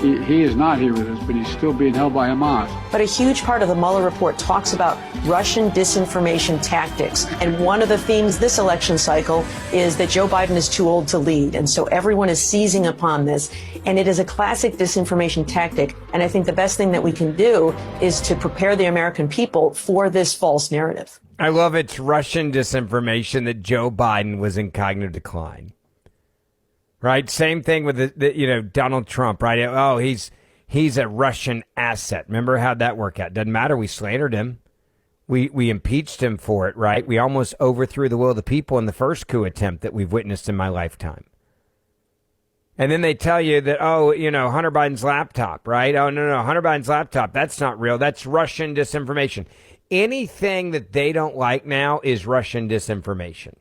He is not here with us, but he's still being held by Hamas. But a huge part of the Mueller report talks about Russian disinformation tactics. And one of the themes this election cycle is that Joe Biden is too old to lead. And so everyone is seizing upon this. And it is a classic disinformation tactic. And I think the best thing that we can do is to prepare the American people for this false narrative. I love it's Russian disinformation that Joe Biden was in cognitive decline. Right. Same thing with Donald Trump. Right. Oh, he's a Russian asset. Remember how that worked out? Doesn't matter. We slandered him. We impeached him for it. Right. We almost overthrew the will of the people in the first coup attempt that we've witnessed in my lifetime. And then they tell you that, Hunter Biden's laptop. Right. Oh, no, Hunter Biden's laptop. That's not real. That's Russian disinformation. Anything that they don't like now is Russian disinformation.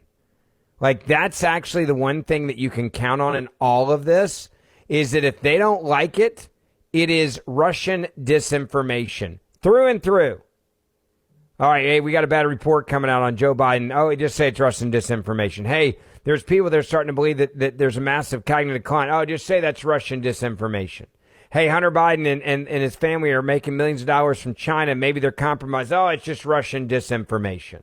Like, that's actually the one thing that you can count on in all of this, is that if they don't like it, it is Russian disinformation through and through. All right, hey, we got a bad report coming out on Joe Biden. Oh, just say it's Russian disinformation. Hey, there's people that are starting to believe that there's a massive cognitive decline. Oh, just say that's Russian disinformation. hey, Hunter Biden and his family are making millions of dollars from China. Maybe they're compromised. Oh, it's just Russian disinformation.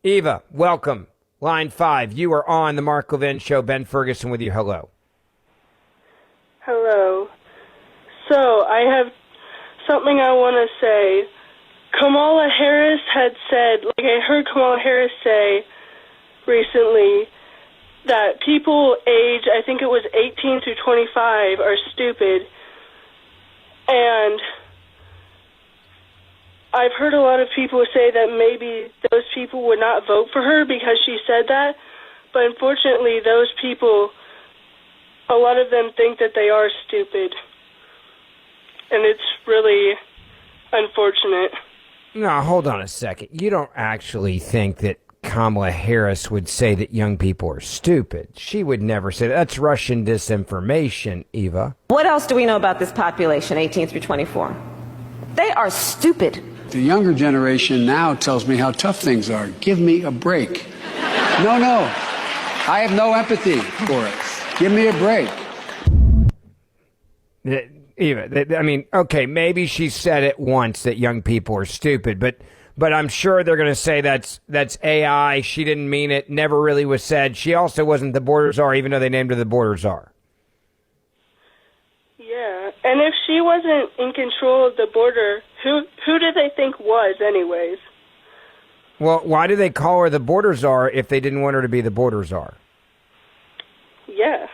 Eva, welcome. Line 5, you are on the Mark Levin Show. Ben Ferguson with you. Hello. Hello. So I have something I want to say. Kamala Harris had said, like I heard Kamala Harris say recently, that people age, I think it was 18 through 25, are stupid. And I've heard a lot of people say that maybe those people would not vote for her because she said that. But unfortunately, those people, a lot of them think that they are stupid. And it's really unfortunate. No, hold on a second. You don't actually think that Kamala Harris would say that young people are stupid. She would never say that. That's Russian disinformation, Eva. What else do we know about this population, 18 through 24? They are stupid. The younger generation now tells me how tough things are. Give me a break. No. I have no empathy for it. Give me a break. Eva, I mean, okay, maybe she said it once that young people are stupid, but I'm sure they're going to say that's AI. She didn't mean it. Never really was said. She also wasn't the border czar, even though they named her the border czar. Yeah, and if she wasn't in control of the border, who do they think was anyways? Well, why do they call her the border czar if they didn't want her to be the border czar? Yeah.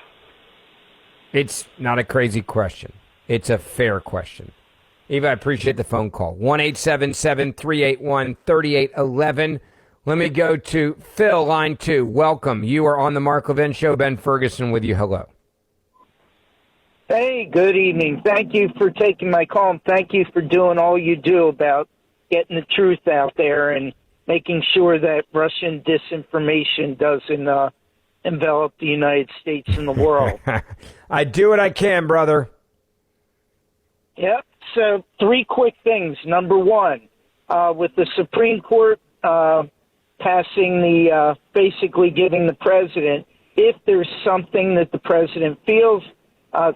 It's not a crazy question. It's a fair question. Eva, I appreciate the phone call. 1-877-381-3811. Let me go to Phil, line 2. Welcome. You are on the Mark Levin Show. Ben Ferguson with you. Hello. Hey, good evening. Thank you for taking my call, and thank you for doing all you do about getting the truth out there and making sure that Russian disinformation doesn't envelop the United States and the world. I do what I can, brother. Yep. So 3 quick things. Number 1, with the Supreme Court passing the basically giving the president, if there's something that the president feels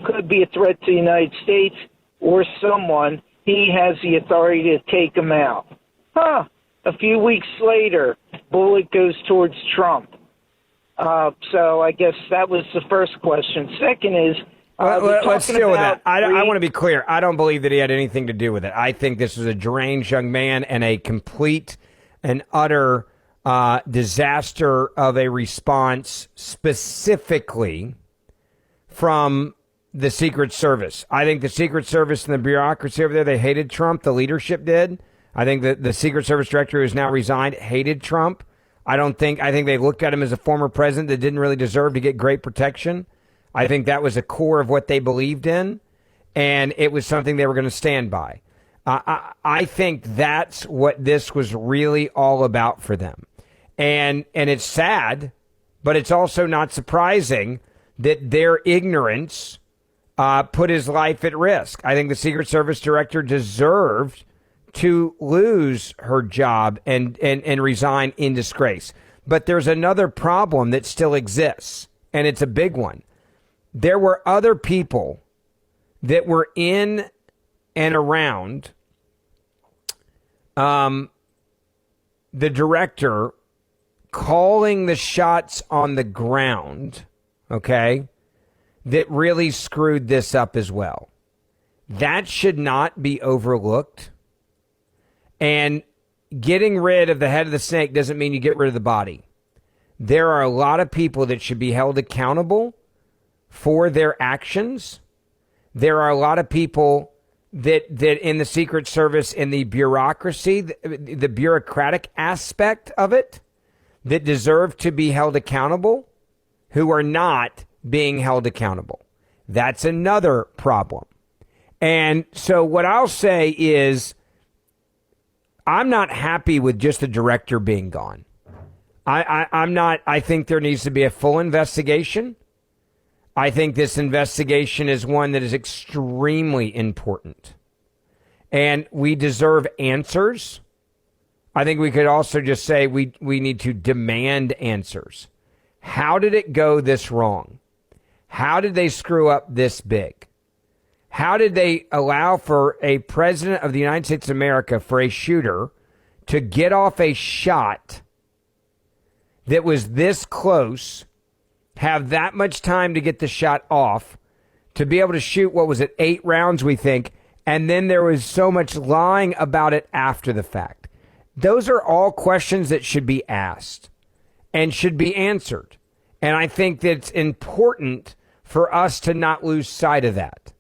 could be a threat to the United States or someone, he has the authority to take them out. A few weeks later, bullet goes towards Trump. So I guess that was the first question. Second is, let's deal with that. I want to be clear. I don't believe that he had anything to do with it. I think this was a deranged young man and a complete and utter disaster of a response specifically from the Secret Service. I think the Secret Service and the bureaucracy over there, they hated Trump. The leadership did. I think that the Secret Service director who has now resigned hated Trump. I think they looked at him as a former president that didn't really deserve to get great protection. I think that was a core of what they believed in, and it was something they were going to stand by. I think that's what this was really all about for them. And it's sad, but it's also not surprising that their ignorance put his life at risk. I think the Secret Service director deserved to lose her job and resign in disgrace. But there's another problem that still exists, and it's a big one. There were other people that were in and around the director calling the shots on the ground, okay, that really screwed this up as well. That should not be overlooked. And getting rid of the head of the snake doesn't mean you get rid of the body. There are a lot of people that should be held accountable for their actions. There are a lot of people that in the Secret Service, in the bureaucracy, the bureaucratic aspect of it, that deserve to be held accountable, who are not being held accountable. That's another problem. And so what I'll say is, I'm not happy with just the director being gone. I'm not. I think there needs to be a full investigation. I think this investigation is one that is extremely important. And we deserve answers. I think we could also just say we need to demand answers. How did it go this wrong? How did they screw up this big? How did they allow for a president of the United States of America, for a shooter, to get off a shot that was this close, have that much time to get the shot off, to be able to shoot, what was it, 8 rounds, we think, and then there was so much lying about it after the fact? Those are all questions that should be asked and should be answered. And I think that it's important for us to not lose sight of that,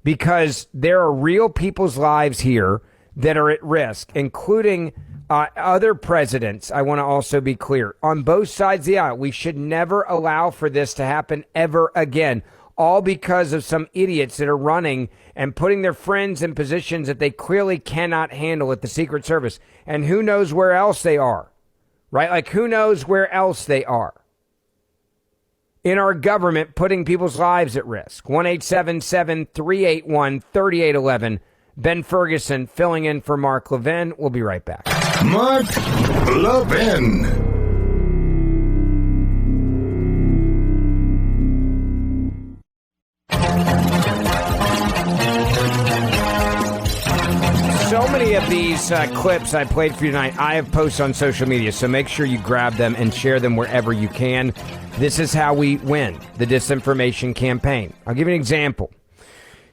because there are real people's lives here that are at risk, including other presidents. I want to also be clear, on both sides of the aisle, we should never allow for this to happen ever again, all because of some idiots that are running and putting their friends in positions that they clearly cannot handle at the Secret Service. And who knows where else they are, right? Like, who knows where else they are in our government, putting people's lives at risk. 1-877-381-3811. Ben Ferguson filling in for Mark Levin. We'll be right back. Mark Levin. So many of these clips I played for you tonight, I have posted on social media, so make sure you grab them and share them wherever you can. This is how we win the disinformation campaign. I'll give you an example.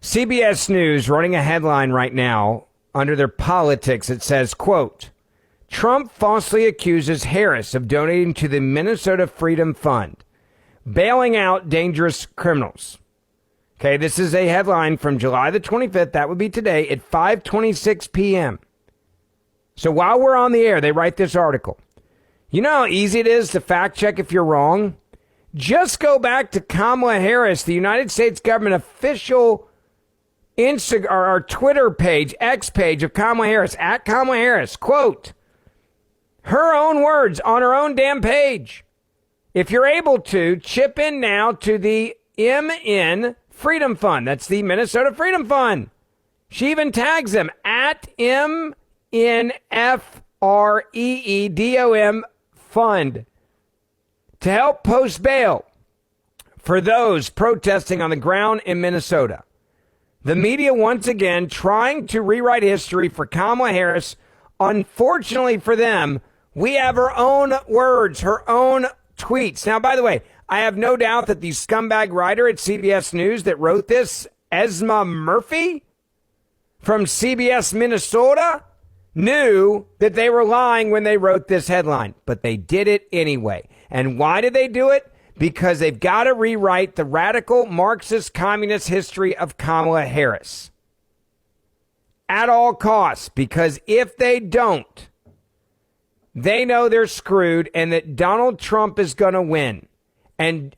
CBS News running a headline right now under their politics. It says, quote, Trump falsely accuses Harris of donating to the Minnesota Freedom Fund, bailing out dangerous criminals. Okay, this is a headline from July the 25th. That would be today at 5:26 p.m. So while we're on the air, they write this article. You know how easy it is to fact check if you're wrong? Just go back to Kamala Harris, the United States government official our Twitter page, X page of Kamala Harris, at Kamala Harris, quote, her own words on her own damn page. If you're able to, chip in now to the MN Freedom Fund. That's the Minnesota Freedom Fund. She even tags them at MNFREEDOM Fund to help post bail for those protesting on the ground in Minnesota. The media once again trying to rewrite history for Kamala Harris. Unfortunately for them, we have her own words, her own tweets. Now, by the way, I have no doubt that the scumbag writer at CBS News that wrote this, Esma Murphy from CBS Minnesota, knew that they were lying when they wrote this headline, but they did it anyway. And why did they do it? Because they've got to rewrite the radical Marxist communist history of Kamala Harris at all costs. Because if they don't, they know they're screwed and that Donald Trump is going to win. And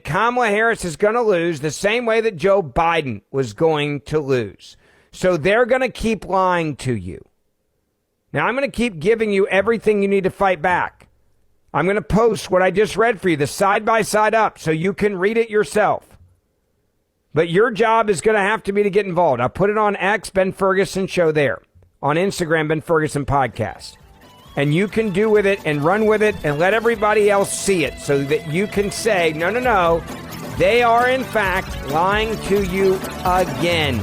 Kamala Harris is going to lose the same way that Joe Biden was going to lose. So they're going to keep lying to you. Now, I'm going to keep giving you everything you need to fight back. I'm going to post what I just read for you, the side-by-side up, so you can read it yourself. But your job is going to have to be to get involved. I'll put it on X, Ben Ferguson Show there. On Instagram, Ben Ferguson Podcast. And you can do with it and run with it and let everybody else see it so that you can say, no, they are in fact lying to you again.